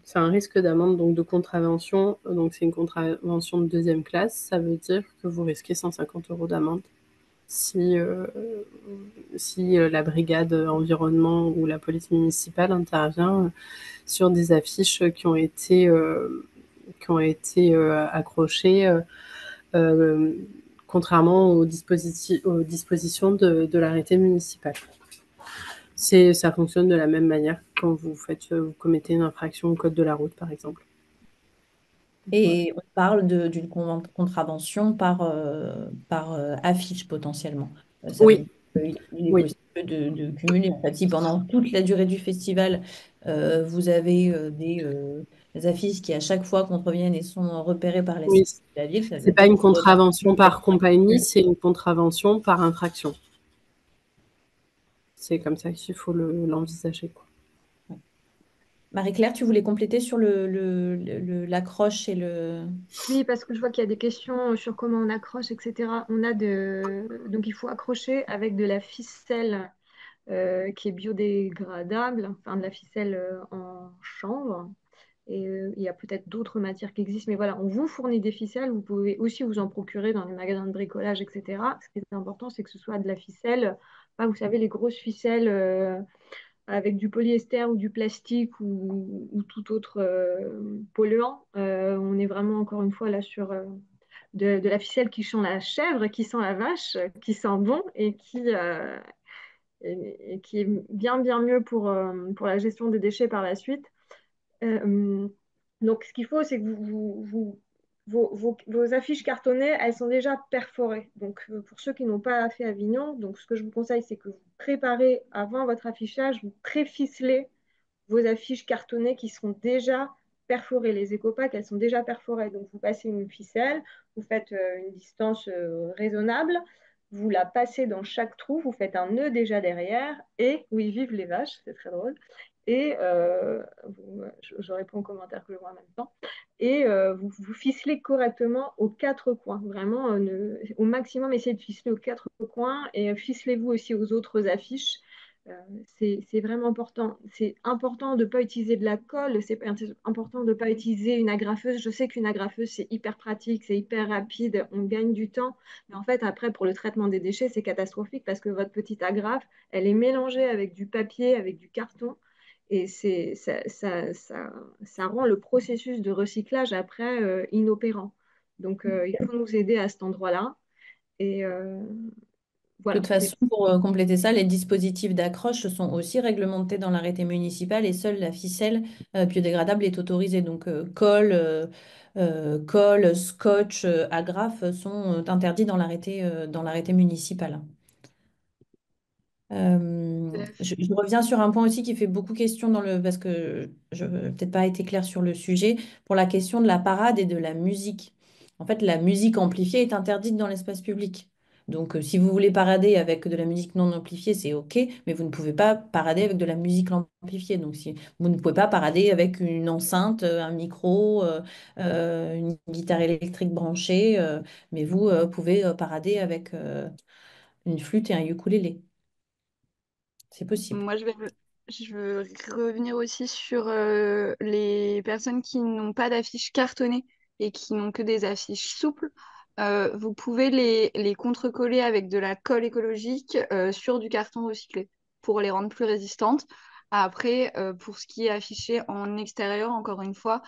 C'est un risque d'amende, donc de contravention. Donc c'est une contravention de deuxième classe. Ça veut dire que vous risquez 150 € d'amende. si, la brigade environnement ou la police municipale intervient sur des affiches qui ont été accrochées contrairement aux dispositions de l'arrêté municipal. Ça fonctionne de la même manière quand vous commettez une infraction au code de la route, par exemple. Et on parle d'une contravention par affiche potentiellement. Ça veut Oui, dire qu'il est oui, possible de cumuler. En fait, si pendant toute la durée du festival, vous avez des affiches qui à chaque fois contreviennent et sont repérées par la oui. sécurité de la ville, ça veut C'est dire pas une qu'il faudrait contravention par compagnie, c'est une contravention par infraction. C'est comme ça qu'il faut l'envisager, quoi. Marie-Claire, tu voulais compléter sur l'accroche et le... Oui, parce que je vois qu'il y a des questions sur comment on accroche, etc. Donc, il faut accrocher avec de la ficelle qui est biodégradable, enfin de la ficelle en chanvre. Et il y a peut-être d'autres matières qui existent, mais voilà, on vous fournit des ficelles, vous pouvez aussi vous en procurer dans les magasins de bricolage, etc. Ce qui est important, c'est que ce soit de la ficelle, pas, vous savez, les grosses ficelles avec du polyester ou du plastique ou tout autre polluant. On est vraiment, encore une fois, là sur de la ficelle qui sent la chèvre, qui sent la vache, qui sent bon et qui est bien, bien mieux pour la gestion des déchets par la suite. Euh, donc, ce qu'il faut, c'est que vos affiches cartonnées, elles sont déjà perforées. Donc, pour ceux qui n'ont pas fait Avignon, donc ce que je vous conseille, c'est que vous préparez avant votre affichage, vous pré-ficelez vos affiches cartonnées qui sont déjà perforées. Les écopacs, elles sont déjà perforées. Donc, vous passez une ficelle, vous faites une distance raisonnable, vous la passez dans chaque trou, vous faites un nœud déjà derrière, et oui, vive les vaches, c'est très drôle. Et je réponds aux commentaires que je vois en même temps. Et vous ficelez correctement aux quatre coins. Vraiment, au maximum, essayez de ficeler aux quatre coins et ficelez-vous aussi aux autres affiches. Euh, c'est vraiment important. C'est important de ne pas utiliser de la colle, c'est important de ne pas utiliser une agrafeuse. Je sais qu'une agrafeuse, c'est hyper pratique, c'est hyper rapide, on gagne du temps. Mais en fait, après, pour le traitement des déchets, c'est catastrophique parce que votre petite agrafe, elle est mélangée avec du papier, avec du carton. Et ça rend le processus de recyclage après inopérant. Donc, il faut nous aider à cet endroit-là. Et De voilà, toute façon, pour compléter ça, les dispositifs d'accroche sont aussi réglementés dans l'arrêté municipal et seule la ficelle biodégradable est autorisée. Donc, colle, scotch, agrafe sont interdits dans l'arrêté municipal. Je reviens sur un point aussi qui fait beaucoup question parce que je n'ai peut-être pas été claire sur le sujet, pour la question de la parade et de la musique. En fait, la musique amplifiée est interdite dans l'espace public. Donc, si vous voulez parader avec de la musique non amplifiée, c'est OK, mais vous ne pouvez pas parader avec de la musique amplifiée. Donc, si, vous ne pouvez pas parader avec une enceinte, un micro, une guitare électrique branchée, mais vous pouvez parader avec une flûte et un ukulélé. C'est possible. Moi, je veux revenir aussi sur les personnes qui n'ont pas d'affiches cartonnées et qui n'ont que des affiches souples. Vous pouvez les contrecoller avec de la colle écologique sur du carton recyclé pour les rendre plus résistantes. Après, pour ce qui est affiché en extérieur, encore une fois,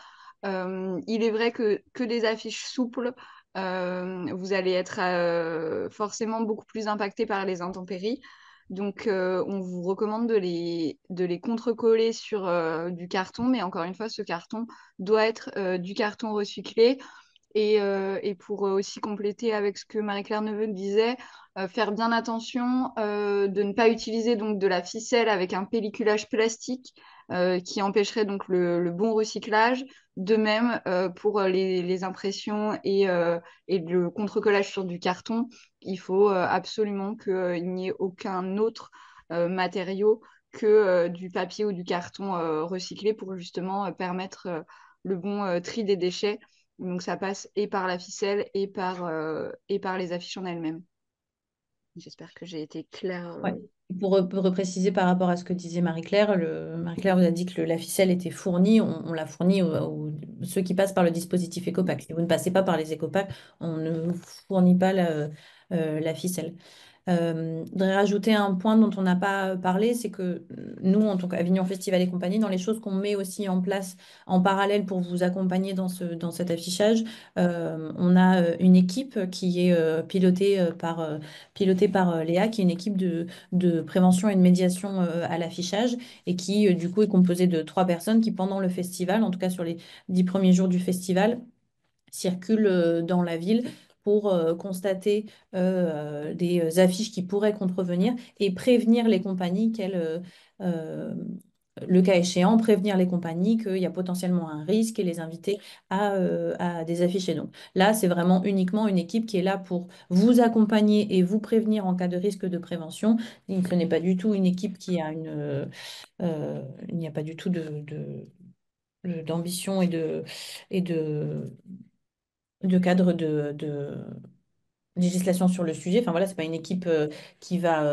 il est vrai que des affiches souples, vous allez être forcément beaucoup plus impacté par les intempéries. Donc, on vous recommande de les contrecoller sur du carton, mais encore une fois, ce carton doit être du carton recyclé. Et pour aussi compléter avec ce que Marie-Claire Neveu disait, faire bien attention de ne pas utiliser donc de la ficelle avec un pelliculage plastique qui empêcherait donc le bon recyclage. De même, pour les impressions et le contrecollage sur du carton, il faut absolument qu'il n'y ait aucun autre matériau que du papier ou du carton recyclé pour justement permettre le bon tri des déchets. Donc ça passe et par la ficelle et par les affiches en elles-mêmes. J'espère que j'ai été claire. Ouais. Et pour repréciser par rapport à ce que disait Marie-Claire, Marie-Claire vous a dit que la ficelle était fournie, on l'a fournie aux ceux qui passent par le dispositif Ecopac. Si vous ne passez pas par les Ecopac, on ne fournit pas la ficelle. Je voudrais rajouter un point dont on n'a pas parlé, c'est que nous, en tant qu'Avignon Festival et compagnie, dans les choses qu'on met aussi en place en parallèle pour vous accompagner dans cet affichage, on a une équipe qui est pilotée par Léa, qui est une équipe de prévention et de médiation à l'affichage et qui, du coup, est composée de 3 personnes qui, pendant le festival, en tout cas sur les 10 premiers jours du festival, circulent dans la ville pour constater des affiches qui pourraient contrevenir et prévenir les compagnies euh, le cas échéant, prévenir les compagnies qu'il y a potentiellement un risque et les inviter à désafficher. Donc là, c'est vraiment uniquement une équipe qui est là pour vous accompagner et vous prévenir en cas de risque de prévention. Donc, ce n'est pas du tout une équipe qui a il n'y a pas du tout d'ambition et de cadre de législation sur le sujet. Enfin voilà, c'est pas une équipe qui va,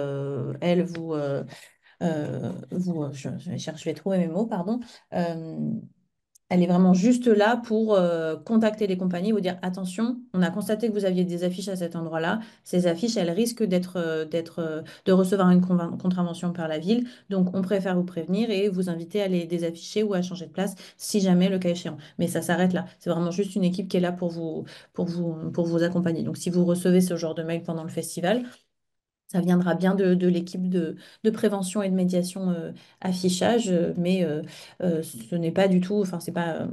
elle, je vais trouver mes mots, pardon. Euh, Elle est vraiment juste là pour contacter les compagnies, vous dire attention, on a constaté que vous aviez des affiches à cet endroit-là. Ces affiches, elles risquent de recevoir une contravention par la ville. Donc, on préfère vous prévenir et vous inviter à les désafficher ou à changer de place si jamais le cas échéant. Mais ça s'arrête là. C'est vraiment juste une équipe qui est là pour vous accompagner. Donc, si vous recevez ce genre de mail pendant le festival, ça viendra bien de l'équipe de prévention et de médiation affichage, mais ce n'est pas du tout, enfin, c'est pas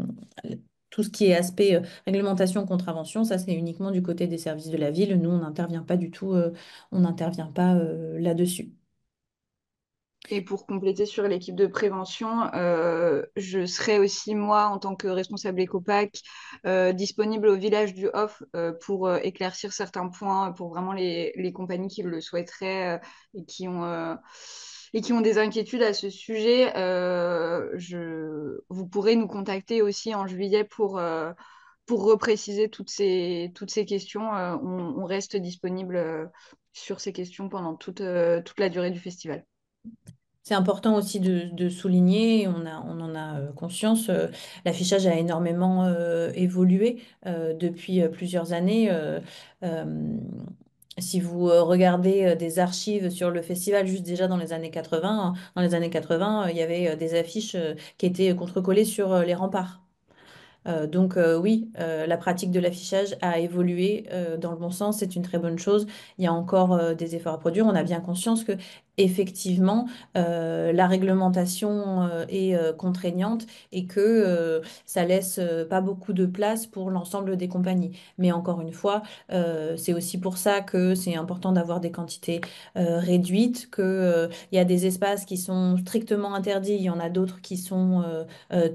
tout ce qui est aspect réglementation, contravention, ça c'est uniquement du côté des services de la ville. Nous, on n'intervient pas du tout, on n'intervient pas là-dessus. Et pour compléter sur l'équipe de prévention, je serai aussi, moi, en tant que responsable Ecopac, disponible au village du Off pour éclaircir certains points pour vraiment les compagnies qui le souhaiteraient et et qui ont des inquiétudes à ce sujet. Vous pourrez nous contacter aussi en juillet pour repréciser toutes ces questions. On reste disponible sur ces questions pendant toute la durée du festival. C'est important aussi de souligner, on en a conscience, l'affichage a énormément évolué depuis plusieurs années. Euh, Si vous regardez des archives sur le festival, juste déjà dans les années 80, dans les années 80, il y avait des affiches qui étaient contrecollées sur les remparts. Donc oui, la pratique de l'affichage a évolué dans le bon sens, c'est une très bonne chose. Il y a encore des efforts à produire. On a bien conscience que effectivement la réglementation est contraignante et que ça laisse pas beaucoup de place pour l'ensemble des compagnies. Mais encore une fois, c'est aussi pour ça que c'est important d'avoir des quantités réduites, que il y a des espaces qui sont strictement interdits, il y en a d'autres qui sont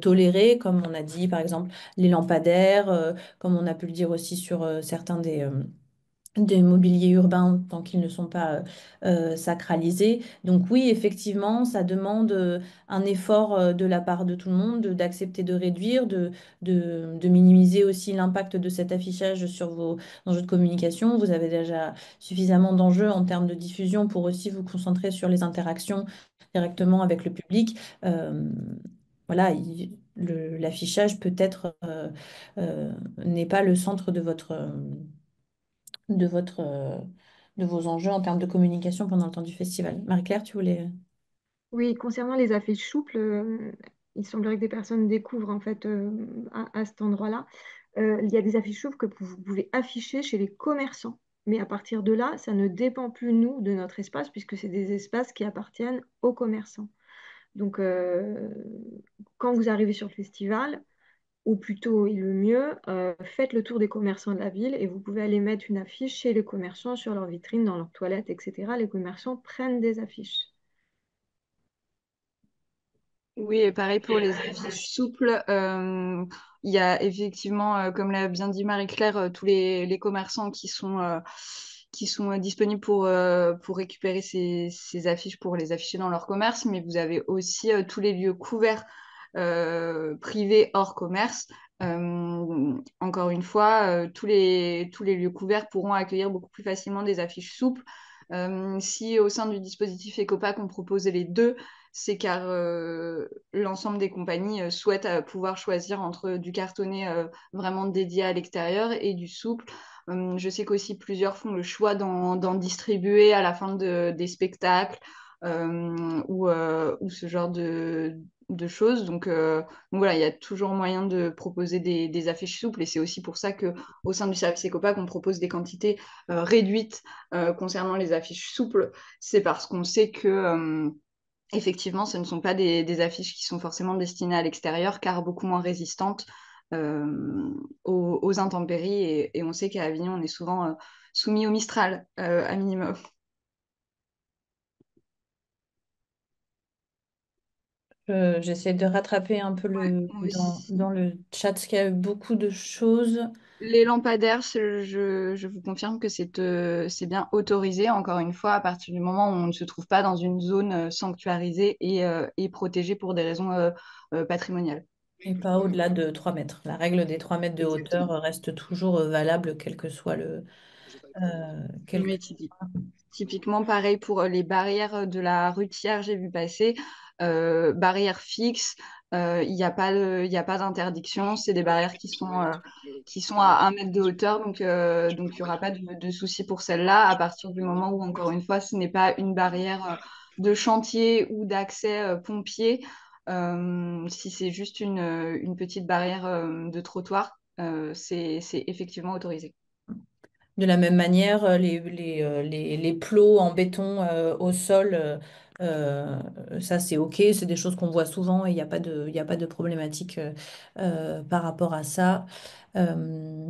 tolérés, comme on a dit par exemple les lampadaires, comme on a pu le dire aussi sur certains des mobiliers urbains tant qu'ils ne sont pas sacralisés. Donc oui, effectivement, ça demande un effort de la part de tout le monde d'accepter de réduire, de minimiser aussi l'impact de cet affichage sur vos enjeux de communication. Vous avez déjà suffisamment d'enjeux en termes de diffusion pour aussi vous concentrer sur les interactions directement avec le public. Voilà, l'affichage peut-être n'est pas le centre de votre, euh, de vos enjeux en termes de communication pendant le temps du festival. Marie-Claire, tu voulais... Oui, concernant les affiches souples, il semblerait que des personnes découvrent en fait à cet endroit-là. Il y a des affiches souples que vous pouvez afficher chez les commerçants. Mais à partir de là, ça ne dépend plus, nous, de notre espace, puisque c'est des espaces qui appartiennent aux commerçants. Donc, quand vous arrivez sur le festival, ou plutôt et le mieux, faites le tour des commerçants de la ville et vous pouvez aller mettre une affiche chez les commerçants, sur leurs vitrines, dans leurs toilettes, etc. Les commerçants prennent des affiches. Oui, et pareil pour les affiches souples. Il y a effectivement, comme l'a bien dit Marie-Claire, tous les commerçants qui sont disponibles pour récupérer ces affiches pour les afficher dans leur commerce, mais vous avez aussi tous les lieux couverts privés hors commerce. Encore une fois, tous les lieux couverts pourront accueillir beaucoup plus facilement des affiches souples. Si au sein du dispositif Ecopac, on propose les deux, c'est car l'ensemble des compagnies souhaitent pouvoir choisir entre du cartonné vraiment dédié à l'extérieur et du souple. Je sais qu'aussi plusieurs font le choix d'en distribuer à la fin des spectacles ou ce genre de choses. Donc voilà, il y a toujours moyen de proposer des affiches souples et c'est aussi pour ça que au sein du service Ecopac, on propose des quantités réduites concernant les affiches souples. C'est parce qu'on sait que effectivement, ce ne sont pas des affiches qui sont forcément destinées à l'extérieur, car beaucoup moins résistantes aux intempéries. Et on sait qu'à Avignon, on est souvent soumis au Mistral, à minimum. J'essaie de rattraper un peu Ouais, moi aussi. dans le chat, parce qu'il y a eu beaucoup de choses. Les lampadaires, je vous confirme que c'est bien autorisé, encore une fois, à partir du moment où on ne se trouve pas dans une zone sanctuarisée et protégée pour des raisons patrimoniales. Et pas au-delà de 3 mètres. La règle des 3 mètres de hauteur Exactement. reste toujours valable, quel que soit quel que- Mais typiquement, pareil pour les barrières de la rutière, j'ai vu passer. Barrières fixes, il n'y a pas il y a pas d'interdiction. C'est des barrières qui sont à 1 mètre de hauteur. Donc il n'y aura pas de souci pour celle-là, à partir du moment où, encore une fois, ce n'est pas une barrière de chantier ou d'accès pompier. Si c'est juste une petite barrière de trottoir, c'est effectivement autorisé. De la même manière, les plots en béton au sol, ça c'est OK, c'est des choses qu'on voit souvent et il y a pas de problématique par rapport à ça. Euh,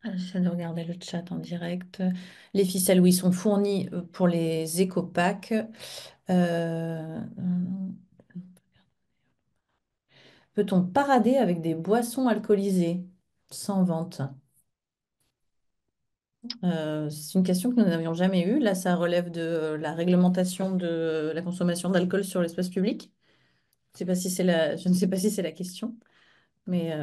J'essaie de regarder le chat en direct. Les ficelles, oui, sont fournies pour les éco-packs. Peut-on parader avec des boissons alcoolisées sans vente? C'est une question que nous n'avions jamais eue. Là, ça relève de la réglementation de la consommation d'alcool sur l'espace public. Je ne sais pas si c'est la question, mais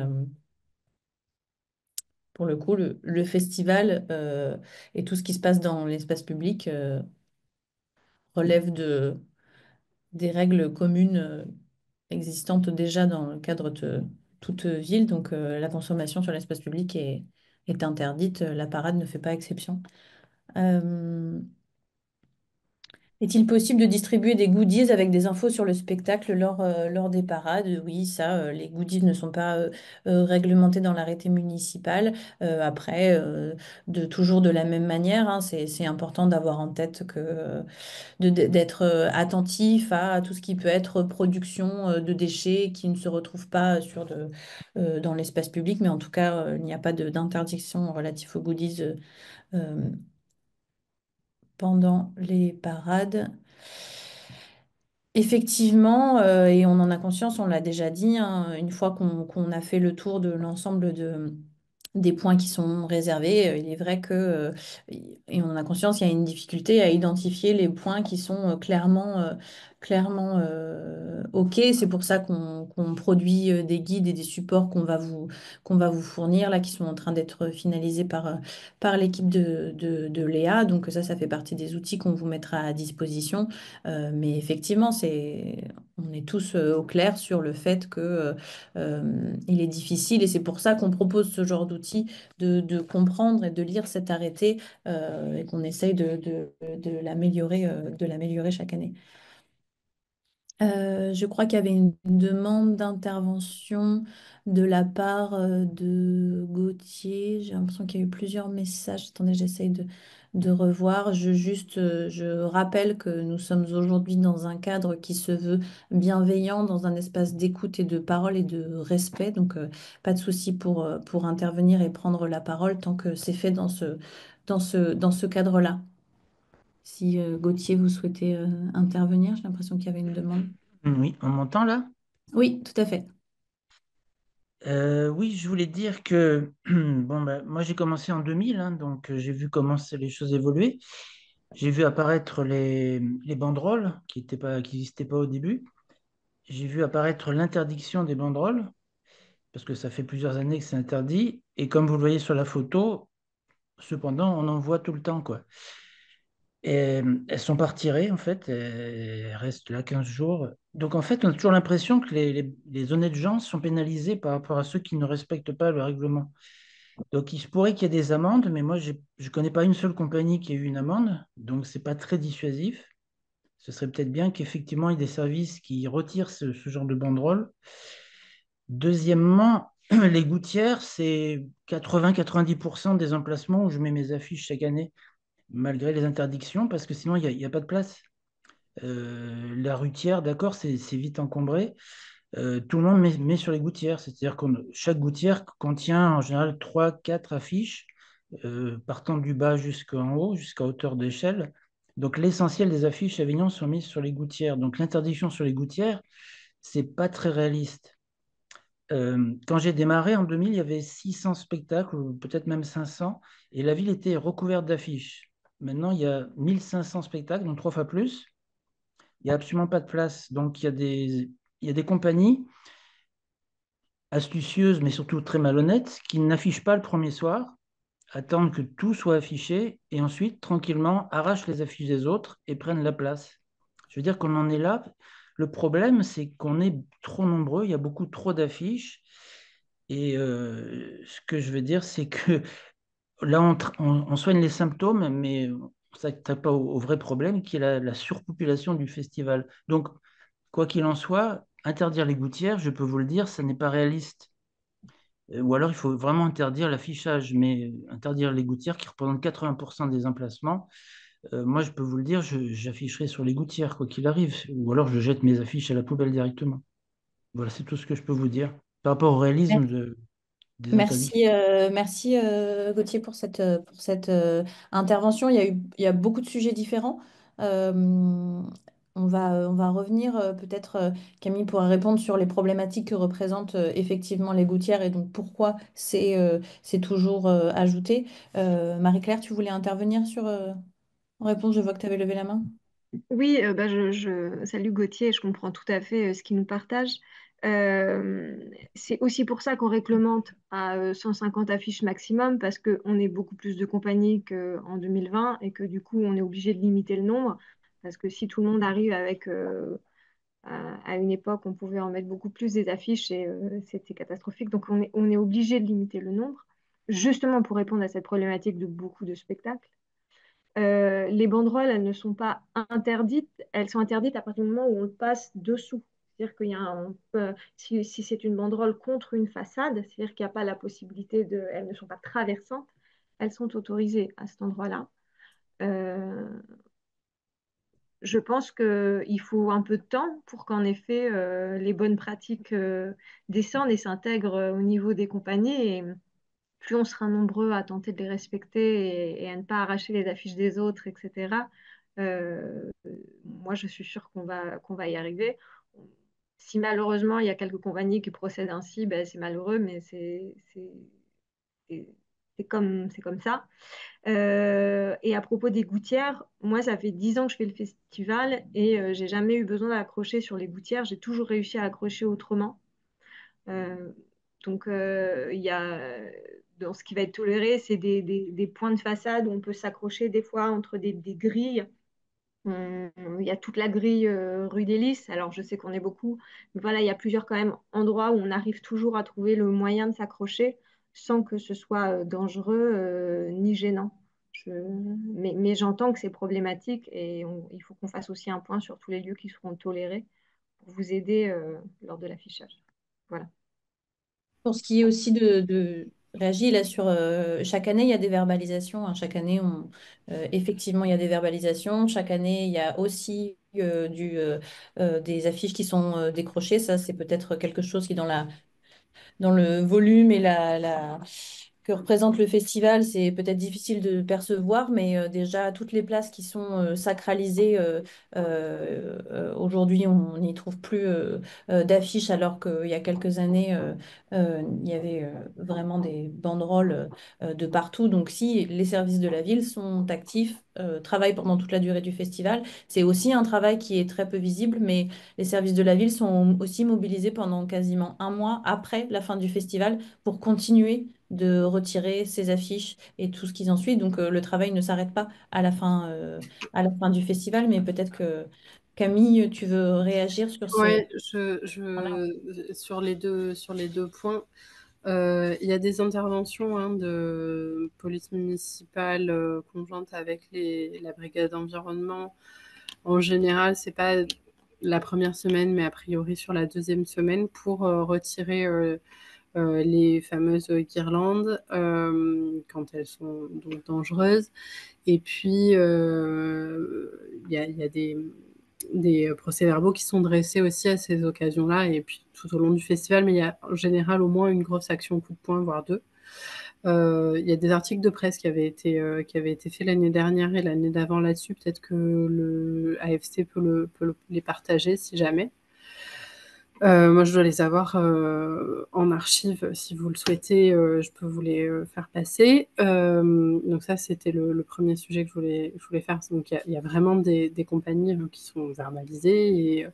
pour le coup, le festival et tout ce qui se passe dans l'espace public relève des règles communes existantes déjà dans le cadre de toute ville. Donc, la consommation sur l'espace public est interdite. La parade ne fait pas exception. Euh, Est-il possible de distribuer des goodies avec des infos sur le spectacle lors des parades? Oui, ça, les goodies ne sont pas réglementés dans l'arrêté municipal. Après, toujours de la même manière, hein, c'est important d'avoir en tête d'être attentif à tout ce qui peut être production de déchets qui ne se retrouvent pas dans l'espace public, mais en tout cas, il n'y a pas d'interdiction relative aux goodies euh, pendant les parades. Effectivement, et on en a conscience, on l'a déjà dit, hein, une fois qu'on a fait le tour de l'ensemble des points qui sont réservés, il est vrai et on en a conscience, il y a une difficulté à identifier les points qui sont clairement OK. C'est pour ça qu'on produit des guides et des supports qu'on va vous fournir, là, qui sont en train d'être finalisés par l'équipe de Léa. Donc ça fait partie des outils qu'on vous mettra à disposition. Mais effectivement, on est tous au clair sur le fait que il est difficile et c'est pour ça qu'on propose ce genre d'outil de comprendre et de lire cet arrêté et qu'on essaye de l'améliorer chaque année. Je crois qu'il y avait une demande d'intervention de la part de Gauthier. J'ai l'impression qu'il y a eu plusieurs messages. Attendez, j'essaye de revoir. Je rappelle que nous sommes aujourd'hui dans un cadre qui se veut bienveillant, dans un espace d'écoute et de parole et de respect. Donc, pas de souci pour intervenir et prendre la parole tant que c'est fait dans ce cadre-là. Si Gauthier, vous souhaitez intervenir, j'ai l'impression qu'il y avait une demande. Oui, on m'entend là? Oui, tout à fait. Oui, je voulais dire que bon, moi j'ai commencé en 2000, hein, donc j'ai vu comment les choses évoluaient. J'ai vu apparaître les banderoles qui n'existaient pas au début. J'ai vu apparaître l'interdiction des banderoles, parce que ça fait plusieurs années que c'est interdit. Et comme vous le voyez sur la photo, cependant, on en voit tout le temps, quoi. Et elles sont pas retirées, en fait, elles restent là 15 jours. Donc, en fait, on a toujours l'impression que les honnêtes gens sont pénalisés par rapport à ceux qui ne respectent pas le règlement. Donc, il se pourrait qu'il y ait des amendes, mais moi, je ne connais pas une seule compagnie qui ait eu une amende, donc c'est pas très dissuasif. Ce serait peut-être bien qu'effectivement, il y ait des services qui retirent ce genre de banderole. Deuxièmement, les gouttières, c'est 80-90% des emplacements où je mets mes affiches chaque année, malgré les interdictions, parce que sinon, il y a pas de place. La routière, d'accord, c'est vite encombré. Tout le monde met sur les gouttières, c'est-à-dire que chaque gouttière contient en général 3-4 affiches, partant du bas jusqu'en haut, jusqu'à hauteur d'échelle. Donc l'essentiel des affiches à Avignon sont mises sur les gouttières. Donc l'interdiction sur les gouttières, c'est pas très réaliste. Quand j'ai démarré en 2000, il y avait 600 spectacles, ou peut-être même 500, et la ville était recouverte d'affiches. Maintenant, il y a 1500 spectacles, donc 3 fois plus. Il n'y a absolument pas de place. Donc, il y a des compagnies astucieuses, mais surtout très malhonnêtes, qui n'affichent pas le premier soir, attendent que tout soit affiché, et ensuite, tranquillement, arrachent les affiches des autres et prennent la place. Je veux dire qu'on en est là. Le problème, c'est qu'on est trop nombreux, il y a beaucoup trop d'affiches. Et ce que je veux dire, c'est que là, on soigne les symptômes, mais on ne s'attaque pas au vrai problème, qui est la surpopulation du festival. Donc, quoi qu'il en soit, interdire les gouttières, je peux vous le dire, ça n'est pas réaliste. Ou alors, il faut vraiment interdire l'affichage, mais interdire les gouttières qui représentent 80% des emplacements. Moi, je peux vous le dire, j'afficherai sur les gouttières, quoi qu'il arrive. Ou alors, je jette mes affiches à la poubelle directement. Voilà, c'est tout ce que je peux vous dire. Par rapport au réalisme des interdictions. Merci Gauthier pour cette intervention. Il y a beaucoup de sujets différents. Euh, on va revenir peut-être, Camille pourra répondre sur les problématiques que représentent effectivement les gouttières et donc pourquoi c'est toujours ajouté. Marie-Claire, tu voulais intervenir sur en réponse, je vois que tu avais levé la main. Oui, salut Gauthier, je comprends tout à fait ce qu'il nous partage. Euh, c'est aussi pour ça qu'on réglemente à 150 affiches maximum, parce qu'on est beaucoup plus de compagnies qu'en 2020 et que du coup, on est obligé de limiter le nombre. Parce que si tout le monde arrive avec, à une époque, on pouvait en mettre beaucoup plus des affiches et c'était catastrophique. Donc, on est obligé de limiter le nombre, justement pour répondre à cette problématique de beaucoup de spectacles. Les banderoles, elles ne sont pas interdites, elles sont interdites à partir du moment où on le passe dessous. C'est-à-dire qu'il y a si c'est une banderole contre une façade, c'est-à-dire qu'il n'y a pas la possibilité de, elles ne sont pas traversantes, elles sont autorisées à cet endroit-là. Euh, je pense qu'il faut un peu de temps pour qu'en effet les bonnes pratiques descendent et s'intègrent au niveau des compagnies. Et plus on sera nombreux à tenter de les respecter et à ne pas arracher les affiches des autres, etc., euh, moi, je suis sûre qu'on va y arriver. Si malheureusement, il y a quelques compagnies qui procèdent ainsi, ben, c'est malheureux, mais c'est- c'est comme ça. Et à propos des gouttières, moi, ça fait 10 ans que je fais le festival et j'ai jamais eu besoin d'accrocher sur les gouttières. J'ai toujours réussi à accrocher autrement. Euh, il y a, dans ce qui va être toléré, c'est des points de façade où on peut s'accrocher des fois entre des grilles. Il y a toute la grille rue des Lys. Alors, je sais qu'on est beaucoup, mais voilà, il y a plusieurs quand même endroits où on arrive toujours à trouver le moyen de s'accrocher sans que ce soit dangereux ni gênant. Mais j'entends que c'est problématique et il faut qu'on fasse aussi un point sur tous les lieux qui seront tolérés pour vous aider lors de l'affichage. Voilà. Pour ce qui est aussi de réagir là sur chaque année, il y a des verbalisations, hein. Chaque année, effectivement, il y a des verbalisations. Chaque année, il y a aussi des affiches qui sont décrochées. Ça, c'est peut-être quelque chose qui, dans le volume et que représente le festival, c'est peut-être difficile de percevoir, mais déjà toutes les places qui sont sacralisées, aujourd'hui, on n'y trouve plus d'affiches, alors qu'il y a quelques années, il y avait vraiment des banderoles de partout. Donc si les services de la ville sont actifs, travaillent pendant toute la durée du festival, c'est aussi un travail qui est très peu visible, mais les services de la ville sont aussi mobilisés pendant quasiment un mois après la fin du festival pour continuer de retirer ces affiches et tout ce qui s'ensuit. Donc le travail ne s'arrête pas à la fin du festival, mais peut-être que Camille, tu veux réagir sur ce... Ouais, Voilà. sur les deux points. Il y a des interventions de police municipale conjointe avec la brigade environnement. En général, c'est pas la première semaine, mais a priori sur la deuxième semaine pour retirer les fameuses guirlandes quand elles sont donc dangereuses. Et puis, il y a des procès-verbaux qui sont dressés aussi à ces occasions-là et puis tout au long du festival, mais il y a en général au moins une grosse action coup de poing, voire deux. Il y a des articles de presse qui avaient été faits l'année dernière et l'année d'avant là-dessus. Peut-être que le AFC peut les partager si jamais. Moi, je dois les avoir en archive. Si vous le souhaitez, je peux vous les faire passer. Donc ça, c'était le premier sujet que je voulais faire. Donc il y a vraiment des compagnies qui sont verbalisées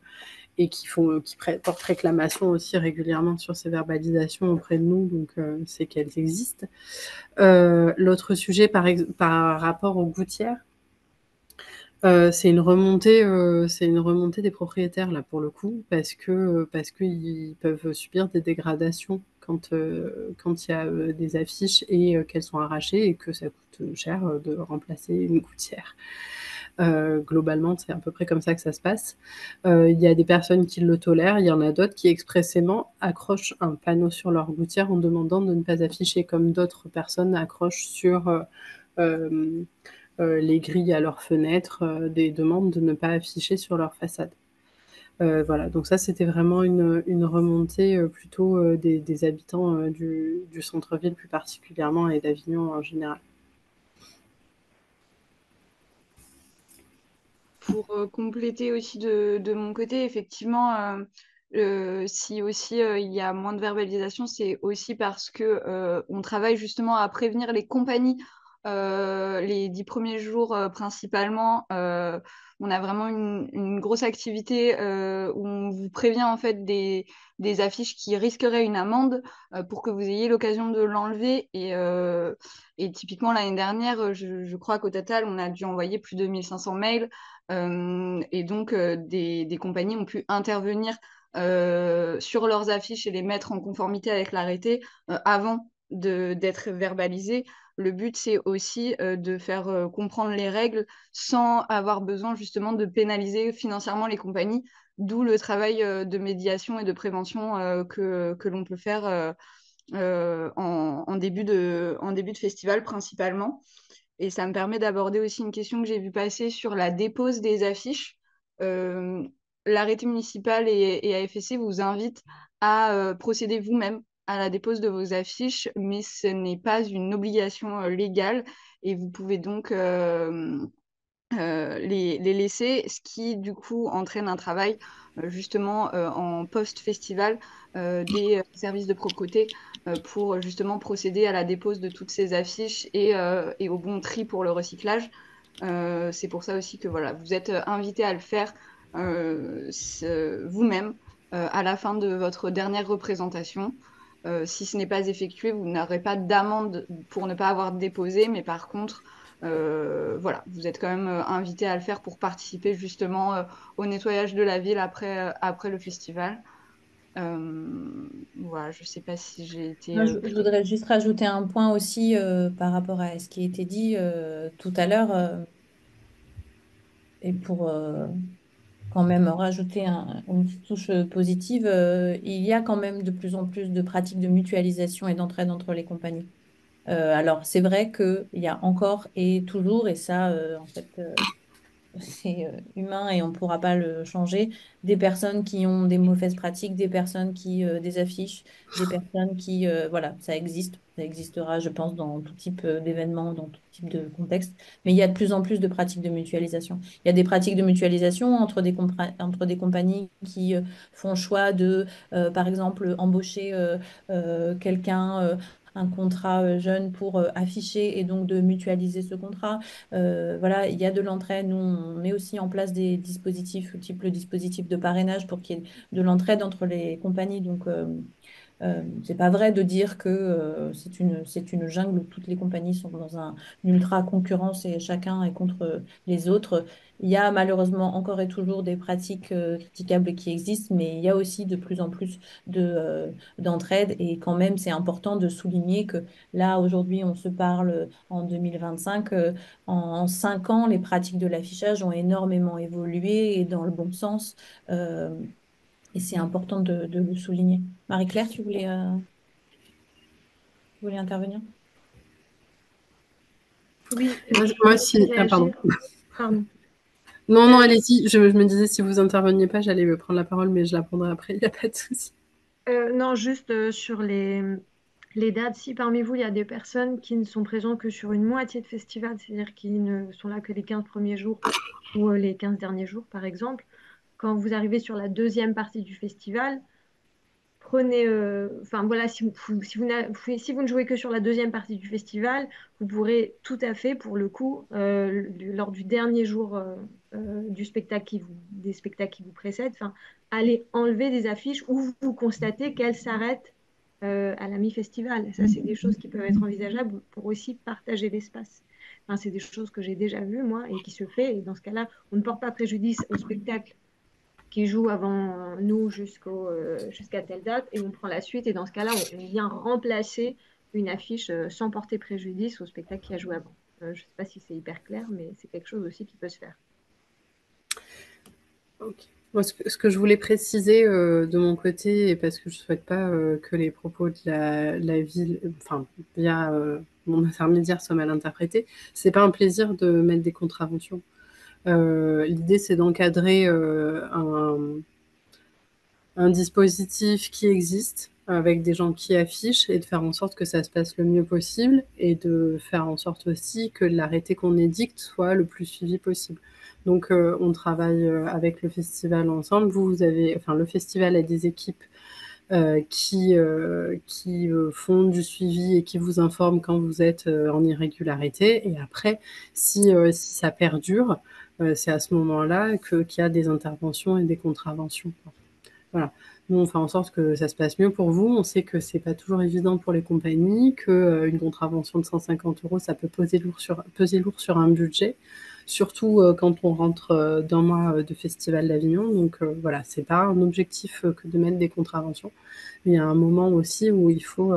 et qui portent réclamation aussi régulièrement sur ces verbalisations auprès de nous. Donc c'est qu'elles existent. L'autre sujet, par rapport aux gouttières, c'est une remontée des propriétaires là pour le coup, parce qu'ils peuvent subir des dégradations quand il y a des affiches et qu'elles sont arrachées et que ça coûte cher de remplacer une gouttière. Globalement, c'est à peu près comme ça que ça se passe. Il y a des personnes qui le tolèrent, il y en a d'autres qui expressément accrochent un panneau sur leur gouttière en demandant de ne pas afficher, comme d'autres personnes accrochent sur les grilles à leurs fenêtres, des demandes de ne pas afficher sur leur façade. Voilà, donc ça c'était vraiment une remontée plutôt des habitants du centre-ville plus particulièrement et d'Avignon en général. Pour compléter aussi de mon côté, effectivement, si aussi il y a moins de verbalisation, c'est aussi parce que on travaille justement à prévenir les compagnies les 10 premiers jours principalement. On a vraiment une grosse activité où on vous prévient en fait des affiches qui risqueraient une amende pour que vous ayez l'occasion de l'enlever. Et typiquement l'année dernière, je crois qu'au total, on a dû envoyer plus de 1500 mails. Et donc, des compagnies ont pu intervenir sur leurs affiches et les mettre en conformité avec l'arrêté avant d'être verbalisées. Le but, c'est aussi de faire comprendre les règles sans avoir besoin justement de pénaliser financièrement les compagnies, d'où le travail de médiation et de prévention que l'on peut faire en début de festival principalement. Et ça me permet d'aborder aussi une question que j'ai vue passer sur la dépose des affiches. Euh, L'arrêté municipal et AFSC vous invite à procéder vous-même à la dépose de vos affiches, mais ce n'est pas une obligation légale et vous pouvez donc les laisser, ce qui du coup entraîne un travail justement en post-festival des services de propreté pour justement procéder à la dépose de toutes ces affiches et au bon tri pour le recyclage. C'est pour ça aussi que voilà, vous êtes invité à le faire vous-même à la fin de votre dernière représentation. Si ce n'est pas effectué, vous n'aurez pas d'amende pour ne pas avoir déposé, mais par contre, voilà, vous êtes quand même invité à le faire pour participer justement au nettoyage de la ville après le festival. Voilà, je ne sais pas si j'ai été Moi, je voudrais juste rajouter un point aussi par rapport à ce qui a été dit tout à l'heure et pour quand même rajouter une petite touche positive, il y a quand même de plus en plus de pratiques de mutualisation et d'entraide entre les compagnies. Alors, c'est vrai qu'il y a encore et toujours, et ça, en fait, c'est humain et on ne pourra pas le changer. Des personnes qui ont des mauvaises pratiques, des personnes qui désaffichent, des personnes qui... voilà, ça existe. Ça existera, je pense, dans tout type d'événements, dans tout type de contexte. Mais il y a de plus en plus de pratiques de mutualisation. Il y a des pratiques de mutualisation entre des compagnies qui font le choix de, par exemple, embaucher quelqu'un... un contrat jeune pour afficher et donc de mutualiser ce contrat. Voilà, il y a de l'entraide. Nous, on met aussi en place des dispositifs, type le dispositif de parrainage pour qu'il y ait de l'entraide entre les compagnies. Donc, C'est pas vrai de dire que c'est une jungle où toutes les compagnies sont dans une ultra concurrence et chacun est contre les autres. Il y a malheureusement encore et toujours des pratiques critiquables qui existent, mais il y a aussi de plus en plus d'entraide. Et quand même, c'est important de souligner que là, aujourd'hui, on se parle en 2025. En 5 ans, les pratiques de l'affichage ont énormément évolué et dans le bon sens. Euh, et c'est important de le souligner. Marie-Claire, tu voulais intervenir? Oui, Moi, si. Ah, pardon. réagir. Pardon. Non, non, allez-y. Je me disais, si vous interveniez pas, j'allais prendre la parole, mais je la prendrai après, il n'y a pas de souci. Non, juste sur les dates, si parmi vous, il y a des personnes qui ne sont présentes que sur une moitié de festival, c'est-à-dire qui ne sont là que les 15 premiers jours ou les 15 derniers jours, par exemple, quand vous arrivez sur la deuxième partie du festival, prenez, enfin voilà, si vous ne jouez que sur la deuxième partie du festival, vous pourrez tout à fait, pour le coup, lors du dernier jour du spectacle des spectacles qui vous précèdent, enfin, aller enlever des affiches où vous constatez qu'elles s'arrêtent à la mi-festival. Ça, c'est des choses qui peuvent être envisageables pour aussi partager l'espace. Enfin, c'est des choses que j'ai déjà vues, moi, et qui se fait. Et dans ce cas-là, on ne porte pas préjudice au spectacle qui joue avant nous jusqu'à telle date et on prend la suite et dans ce cas-là, on vient remplacer une affiche sans porter préjudice au spectacle qui a joué avant. Je ne sais pas si c'est hyper clair, mais c'est quelque chose aussi qui peut se faire. Ok. Moi, ce que je voulais préciser de mon côté, et parce que je ne souhaite pas que les propos de la ville, enfin, via mon intermédiaire, soient mal interprétés, c'est pas un plaisir de mettre des contraventions. L'idée, c'est d'encadrer un dispositif qui existe avec des gens qui affichent et de faire en sorte que ça se passe le mieux possible et de faire en sorte aussi que l'arrêté qu'on édicte soit le plus suivi possible. Donc on travaille avec le festival ensemble. Vous avez, enfin le festival a des équipes qui font du suivi et qui vous informent quand vous êtes en irrégularité. Et après, si ça perdure, c'est à ce moment-là qu'il y a des interventions et des contraventions. Voilà. Nous, on fait en sorte que ça se passe mieux pour vous. On sait que c'est pas toujours évident pour les compagnies, que une contravention de 150 euros, ça peut peser lourd sur un budget, surtout quand on rentre d'un mois de Festival d'Avignon. Donc voilà, c'est pas un objectif que de mettre des contraventions. Mais il y a un moment aussi où il faut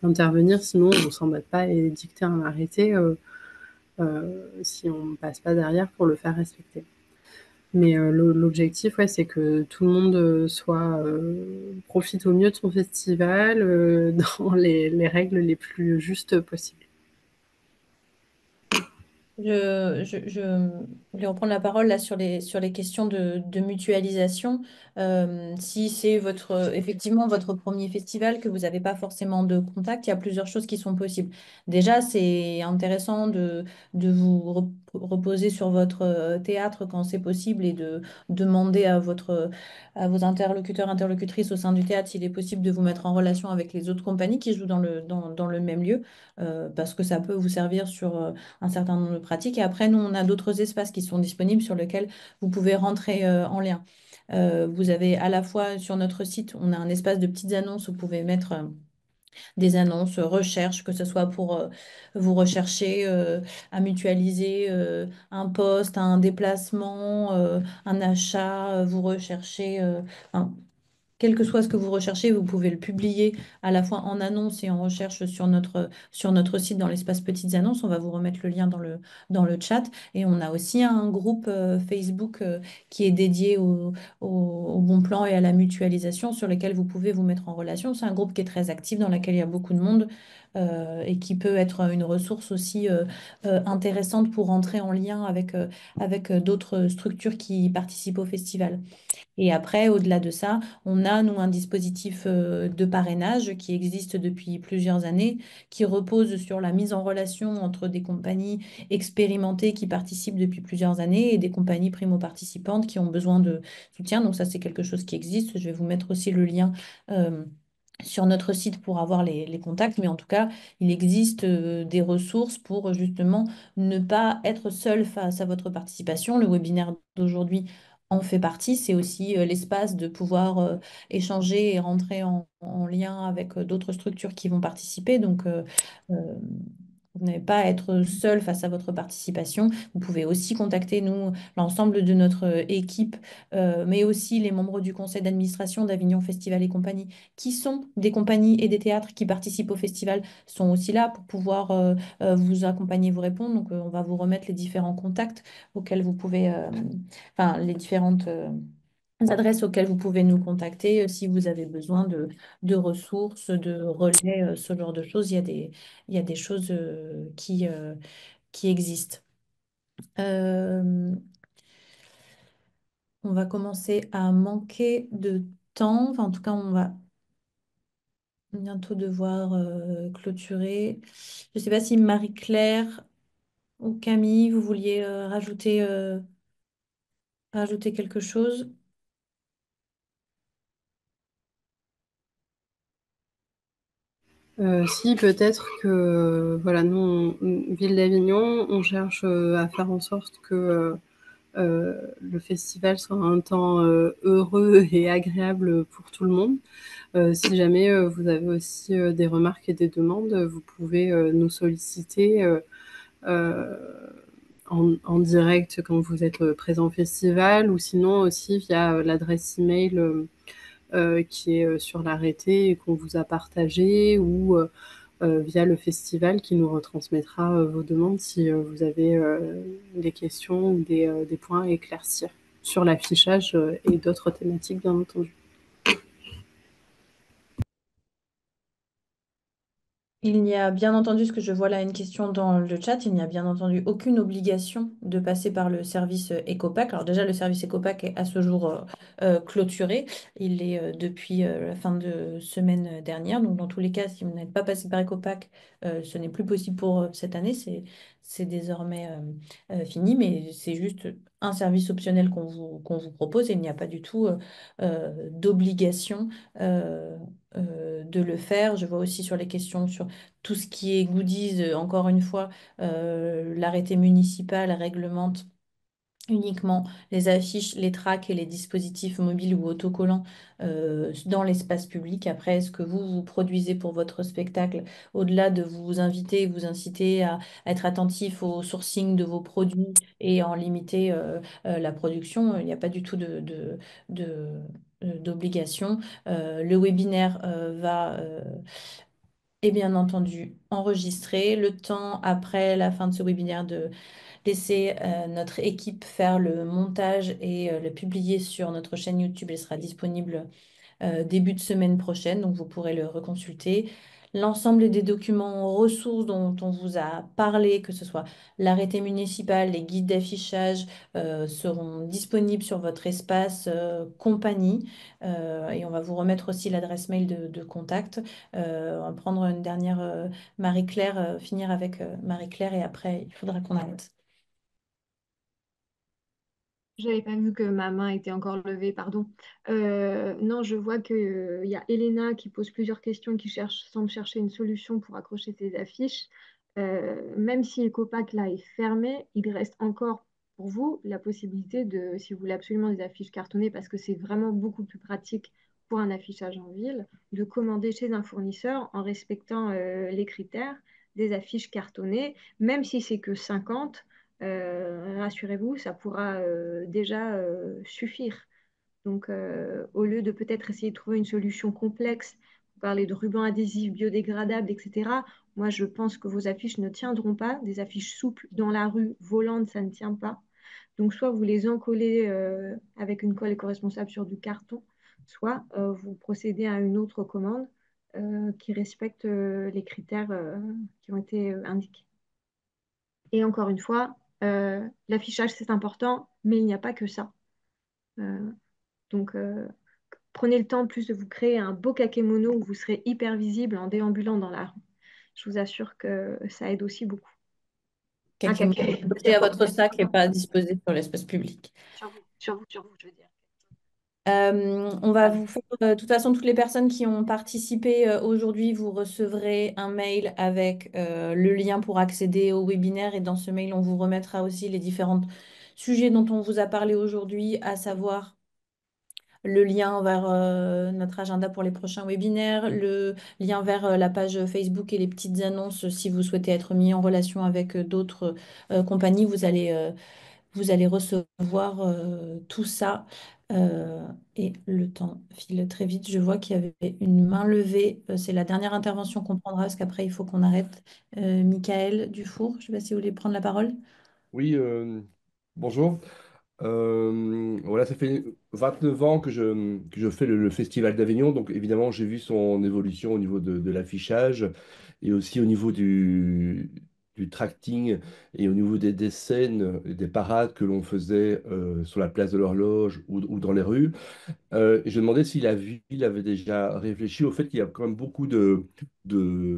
intervenir, sinon on s'embête pas et dicter un arrêté si on passe pas derrière pour le faire respecter. Mais l'objectif, ouais, c'est que tout le monde profite au mieux de son festival dans les règles les plus justes possibles. Je voulais reprendre la parole là sur les questions de mutualisation. Si c'est effectivement votre premier festival, que vous n'avez pas forcément de contact, il y a plusieurs choses qui sont possibles. Déjà, c'est intéressant de vous reposer sur votre théâtre quand c'est possible et de demander à vos interlocuteurs, interlocutrices au sein du théâtre s'il est possible de vous mettre en relation avec les autres compagnies qui jouent dans le même lieu, parce que ça peut vous servir sur un certain nombre de pratiques. Et après, nous, on a d'autres espaces qui sont disponibles sur lesquels vous pouvez rentrer en lien. Vous avez à la fois sur notre site, on a un espace de petites annonces où vous pouvez mettre des annonces recherche, que ce soit pour vous rechercher à mutualiser un poste, un déplacement, un achat, vous recherchez quel que soit ce que vous recherchez, vous pouvez le publier à la fois en annonce et en recherche sur notre site dans l'espace petites annonces. On va vous remettre le lien dans le chat. Et on a aussi un groupe Facebook qui est dédié au bon plan et à la mutualisation sur lequel vous pouvez vous mettre en relation. C'est un groupe qui est très actif, dans lequel il y a beaucoup de monde et qui peut être une ressource aussi intéressante pour entrer en lien avec d'autres structures qui participent au festival. Et après, au-delà de ça, on a, nous, un dispositif de parrainage qui existe depuis plusieurs années, qui repose sur la mise en relation entre des compagnies expérimentées qui participent depuis plusieurs années et des compagnies primo-participantes qui ont besoin de soutien. Donc ça, c'est quelque chose qui existe. Je vais vous mettre aussi le lien. Sur notre site pour avoir les contacts, mais en tout cas, il existe des ressources pour justement ne pas être seul face à votre participation. Le webinaire d'aujourd'hui en fait partie. C'est aussi l'espace de pouvoir échanger et rentrer en lien avec d'autres structures qui vont participer. Donc, euh, vous n'avez pas à être seul face à votre participation. Vous pouvez aussi contacter nous, l'ensemble de notre équipe, mais aussi les membres du conseil d'administration d'Avignon Festival et compagnie, qui sont des compagnies et des théâtres qui participent au festival, sont aussi là pour pouvoir vous accompagner, vous répondre. Donc, on va vous remettre les différents contacts auxquels vous pouvez, enfin, les différentes adresses auxquelles vous pouvez nous contacter si vous avez besoin de ressources, de relais, ce genre de choses. Il y a des choses qui existent. Euh, on va commencer à manquer de temps. Enfin, en tout cas, on va bientôt devoir clôturer. Je ne sais pas si Marie-Claire ou Camille, vous vouliez rajouter quelque chose. Si, peut-être que, voilà, nous, Ville d'Avignon, on cherche à faire en sorte que le festival soit un temps heureux et agréable pour tout le monde. Si jamais vous avez aussi des remarques et des demandes, vous pouvez nous solliciter euh, en direct quand vous êtes présent au festival, ou sinon aussi via l'adresse email qui est sur l'arrêté et qu'on vous a partagé, ou via le festival qui nous retransmettra vos demandes si vous avez des questions ou des points à éclaircir sur l'affichage et d'autres thématiques, bien entendu. Il n'y a bien entendu, ce que je vois là, une question dans le chat, il n'y a bien entendu aucune obligation de passer par le service Ecopac. Alors déjà, le service Ecopac est à ce jour clôturé. Il est depuis la fin de semaine dernière. Donc dans tous les cas, si vous n'êtes pas passé par Ecopac, ce n'est plus possible pour cette année. C'est désormais fini, mais c'est juste un service optionnel qu'on vous propose et il n'y a pas du tout d'obligation de le faire. Je vois aussi sur les questions sur tout ce qui est goodies, encore une fois, l'arrêté municipal réglemente uniquement les affiches, les tracts et les dispositifs mobiles ou autocollants dans l'espace public. Après, est-ce que vous produisez pour votre spectacle, au-delà de vous inviter, vous inciter à être attentif au sourcing de vos produits et en limiter la production, il n'y a pas du tout d'obligation. Le webinaire est bien entendu enregistrer. Le temps après la fin de ce webinaire de laisser notre équipe faire le montage et le publier sur notre chaîne YouTube. Elle sera disponible début de semaine prochaine, donc vous pourrez le reconsulter. L'ensemble des documents ressources dont on vous a parlé, que ce soit l'arrêté municipal, les guides d'affichage, seront disponibles sur votre espace compagnie. Et on va vous remettre aussi l'adresse mail de contact. On va prendre une dernière Marie-Claire, finir avec Marie-Claire et après il faudra qu'on arrête. J'avais pas vu que ma main était encore levée, pardon. Non, je vois qu'il y a Elena qui pose plusieurs questions, qui semble chercher une solution pour accrocher ses affiches. Même si Ecopac là est fermé, il reste encore pour vous la possibilité de, si vous voulez absolument des affiches cartonnées, parce que c'est vraiment beaucoup plus pratique pour un affichage en ville, de commander chez un fournisseur en respectant les critères des affiches cartonnées, même si c'est que 50. Rassurez-vous, ça pourra déjà suffire. Donc, au lieu de peut-être essayer de trouver une solution complexe, vous parlez de rubans adhésifs biodégradables, etc. Moi, je pense que vos affiches ne tiendront pas. Des affiches souples dans la rue, volantes, ça ne tient pas. Donc, soit vous les encollez avec une colle éco-responsable sur du carton, soit vous procédez à une autre commande qui respecte les critères qui ont été indiqués. Et encore une fois, l'affichage, c'est important, mais il n'y a pas que ça. Euh, donc, prenez le temps plus de vous créer un beau kakémono où vous serez hyper visible en déambulant dans la rue. Je vous assure que ça aide aussi beaucoup. Un Quelqu'un kakémono. à votre sac et pas disposé sur l'espace public. Sur vous, je veux dire. On va vous faire, de toute façon, toutes les personnes qui ont participé aujourd'hui, vous recevrez un mail avec le lien pour accéder au webinaire et dans ce mail, on vous remettra aussi les différentes sujets dont on vous a parlé aujourd'hui, à savoir le lien vers notre agenda pour les prochains webinaires, le lien vers la page Facebook et les petites annonces si vous souhaitez être mis en relation avec d'autres compagnies, vous allez recevoir tout ça. Et le temps file très vite. Je vois qu'il y avait une main levée. C'est la dernière intervention qu'on prendra parce qu'après, il faut qu'on arrête. Michael Dufour, je ne sais pas si vous voulez prendre la parole. Oui, bonjour. Voilà, ça fait 29 ans que je fais le Festival d'Avignon. Donc, évidemment, j'ai vu son évolution au niveau de l'affichage et aussi au niveau du tracting et au niveau des scènes, et des parades que l'on faisait sur la place de l'Horloge ou dans les rues. Et je demandais si la ville avait déjà réfléchi au fait qu'il y a quand même beaucoup de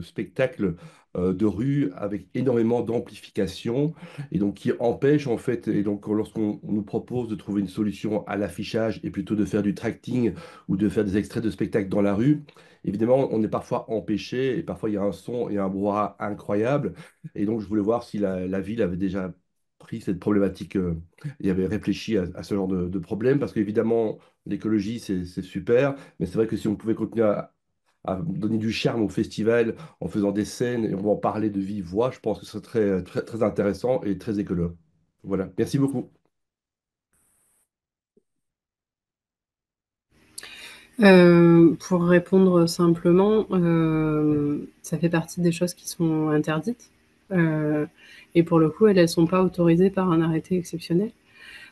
spectacles de rue avec énormément d'amplification et donc qui empêchent en fait, et donc lorsqu'on nous propose de trouver une solution à l'affichage et plutôt de faire du tracking ou de faire des extraits de spectacles dans la rue, évidemment on est parfois empêché et parfois il y a un son et un brouhaha incroyable et donc je voulais voir si la ville avait déjà pris cette problématique et avait réfléchi à ce genre de problème parce qu'évidemment l'écologie, c'est super, mais c'est vrai que si on pouvait continuer à donner du charme au festival en faisant des scènes et on va en parler de vive voix, je pense que ce serait très intéressant et très écolo. Voilà, merci beaucoup. Pour répondre simplement, ça fait partie des choses qui sont interdites. Et pour le coup, elles ne sont pas autorisées par un arrêté exceptionnel.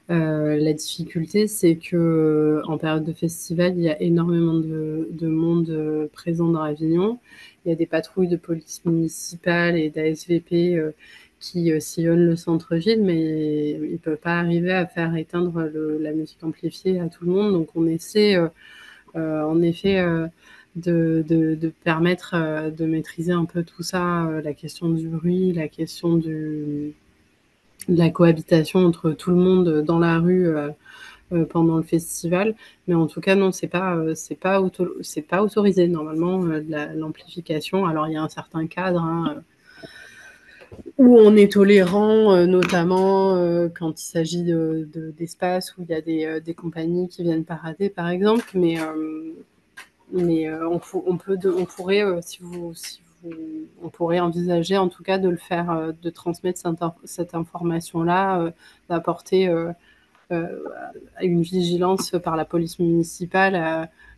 La difficulté, c'est que en période de festival, il y a énormément de monde présent dans Avignon. Il y a des patrouilles de police municipale et d'ASVP qui sillonnent le centre-ville, mais ils ne peuvent pas arriver à faire éteindre la musique amplifiée à tout le monde. Donc on essaie en effet de permettre de maîtriser un peu tout ça, la question du bruit, la question de la cohabitation entre tout le monde dans la rue pendant le festival. Mais en tout cas, non, c'est pas autorisé normalement l'amplification. Alors il y a un certain cadre où on est tolérant, notamment quand il s'agit d'espaces où il y a des compagnies qui viennent parader, par exemple. Mais on pourrait, on pourrait envisager en tout cas de le faire, de transmettre cette information-là, d'apporter une vigilance par la police municipale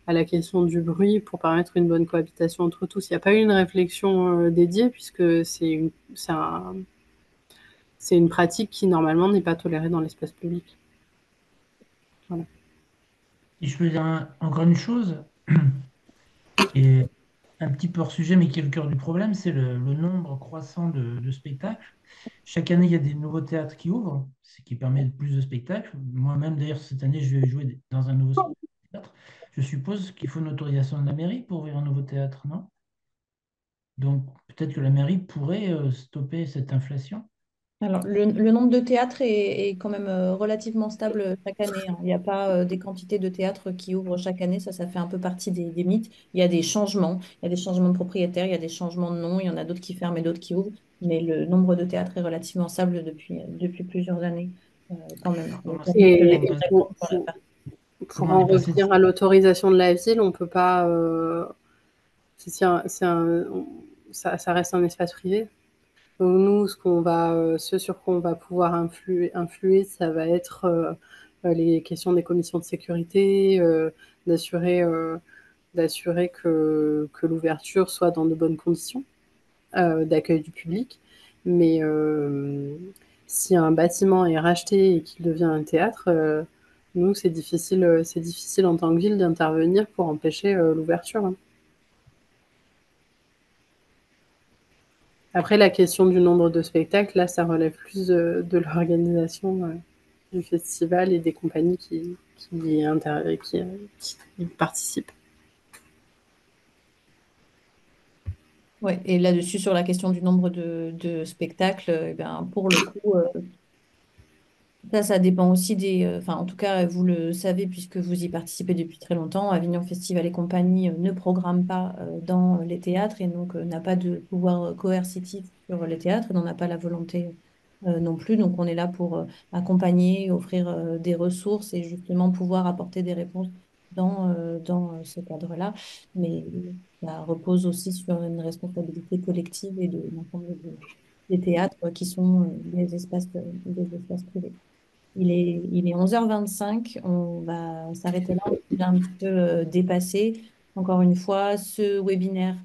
à la question du bruit pour permettre une bonne cohabitation entre tous. Il n'y a pas eu une réflexion dédiée puisque c'est une pratique qui normalement n'est pas tolérée dans l'espace public. Voilà. Et je peux dire encore une chose, et un petit peu hors sujet, mais qui est le cœur du problème, c'est le nombre croissant de spectacles. Chaque année, il y a des nouveaux théâtres qui ouvrent, ce qui permet plus de spectacles. Moi-même, d'ailleurs, cette année, je vais jouer dans un nouveau théâtre. Je suppose qu'il faut une autorisation de la mairie pour ouvrir un nouveau théâtre, non? Donc, peut-être que la mairie pourrait stopper cette inflation. Alors, le nombre de théâtres est quand même relativement stable chaque année, hein. Il n'y a pas des quantités de théâtres qui ouvrent chaque année. Ça fait un peu partie des mythes. Il y a des changements. Il y a des changements de propriétaires, il y a des changements de nom. Il y en a d'autres qui ferment et d'autres qui ouvrent. Mais le nombre de théâtres est relativement stable depuis plusieurs années, quand même. Donc, on dit que Et les raisons pour la part- pour Comment on en est passé de... revenir à l'autorisation de la ville, on peut pas. Ça reste un espace privé. Donc nous, ce sur quoi on va pouvoir influer, ça va être les questions des commissions de sécurité, d'assurer que l'ouverture soit dans de bonnes conditions d'accueil du public. Mais si un bâtiment est racheté et qu'il devient un théâtre, nous, c'est difficile en tant que ville d'intervenir pour empêcher l'ouverture, hein. Après, la question du nombre de spectacles, là, ça relève plus de l'organisation du festival et des compagnies qui participent. Ouais, et là-dessus, sur la question du nombre de spectacles, eh bien, pour le coup, ça dépend aussi enfin, en tout cas, vous le savez puisque vous y participez depuis très longtemps. Avignon Festival et compagnie ne programme pas dans les théâtres et donc n'a pas de pouvoir coercitif sur les théâtres et n'en a pas la volonté non plus. Donc, on est là pour accompagner, offrir des ressources et justement pouvoir apporter des réponses dans ce cadre-là. Mais ça repose aussi sur une responsabilité collective et de l'ensemble des théâtres qui sont des espaces privés. Il est 11h25. On va s'arrêter là. On est déjà un petit peu dépassé. Encore une fois, ce webinaire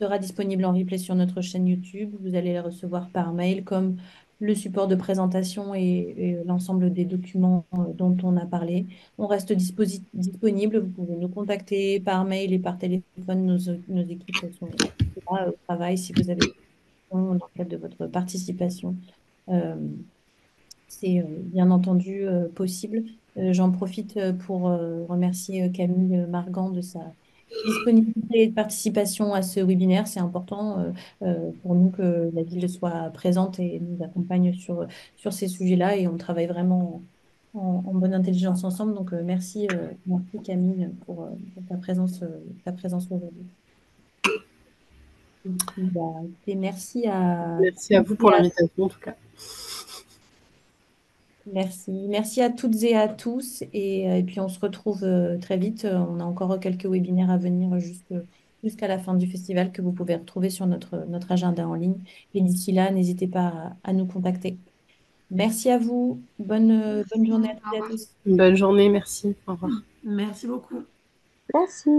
sera disponible en replay sur notre chaîne YouTube. Vous allez le recevoir par mail comme le support de présentation et l'ensemble des documents dont on a parlé. On reste disponible. Vous pouvez nous contacter par mail et par téléphone. Nos équipes sont là au travail si vous avez des questions dans le cadre de votre participation. Euh, c'est bien entendu possible. J'en profite pour remercier Camille Margand de sa disponibilité et de participation à ce webinaire. C'est important pour nous que la ville soit présente et nous accompagne sur ces sujets-là et on travaille vraiment en bonne intelligence ensemble. Donc merci Camille pour ta présence aujourd'hui. Et puis, bah, écoutez, merci à Merci à vous pour l'invitation, en tout cas. Merci. Merci à toutes et à tous. Et puis, on se retrouve très vite. On a encore quelques webinaires à venir jusqu'à la fin du festival que vous pouvez retrouver sur notre agenda en ligne. Et d'ici là, n'hésitez pas à nous contacter. Merci à vous. Bonne journée à toutes et à tous. Bonne journée, merci. Au revoir. Merci beaucoup. Merci.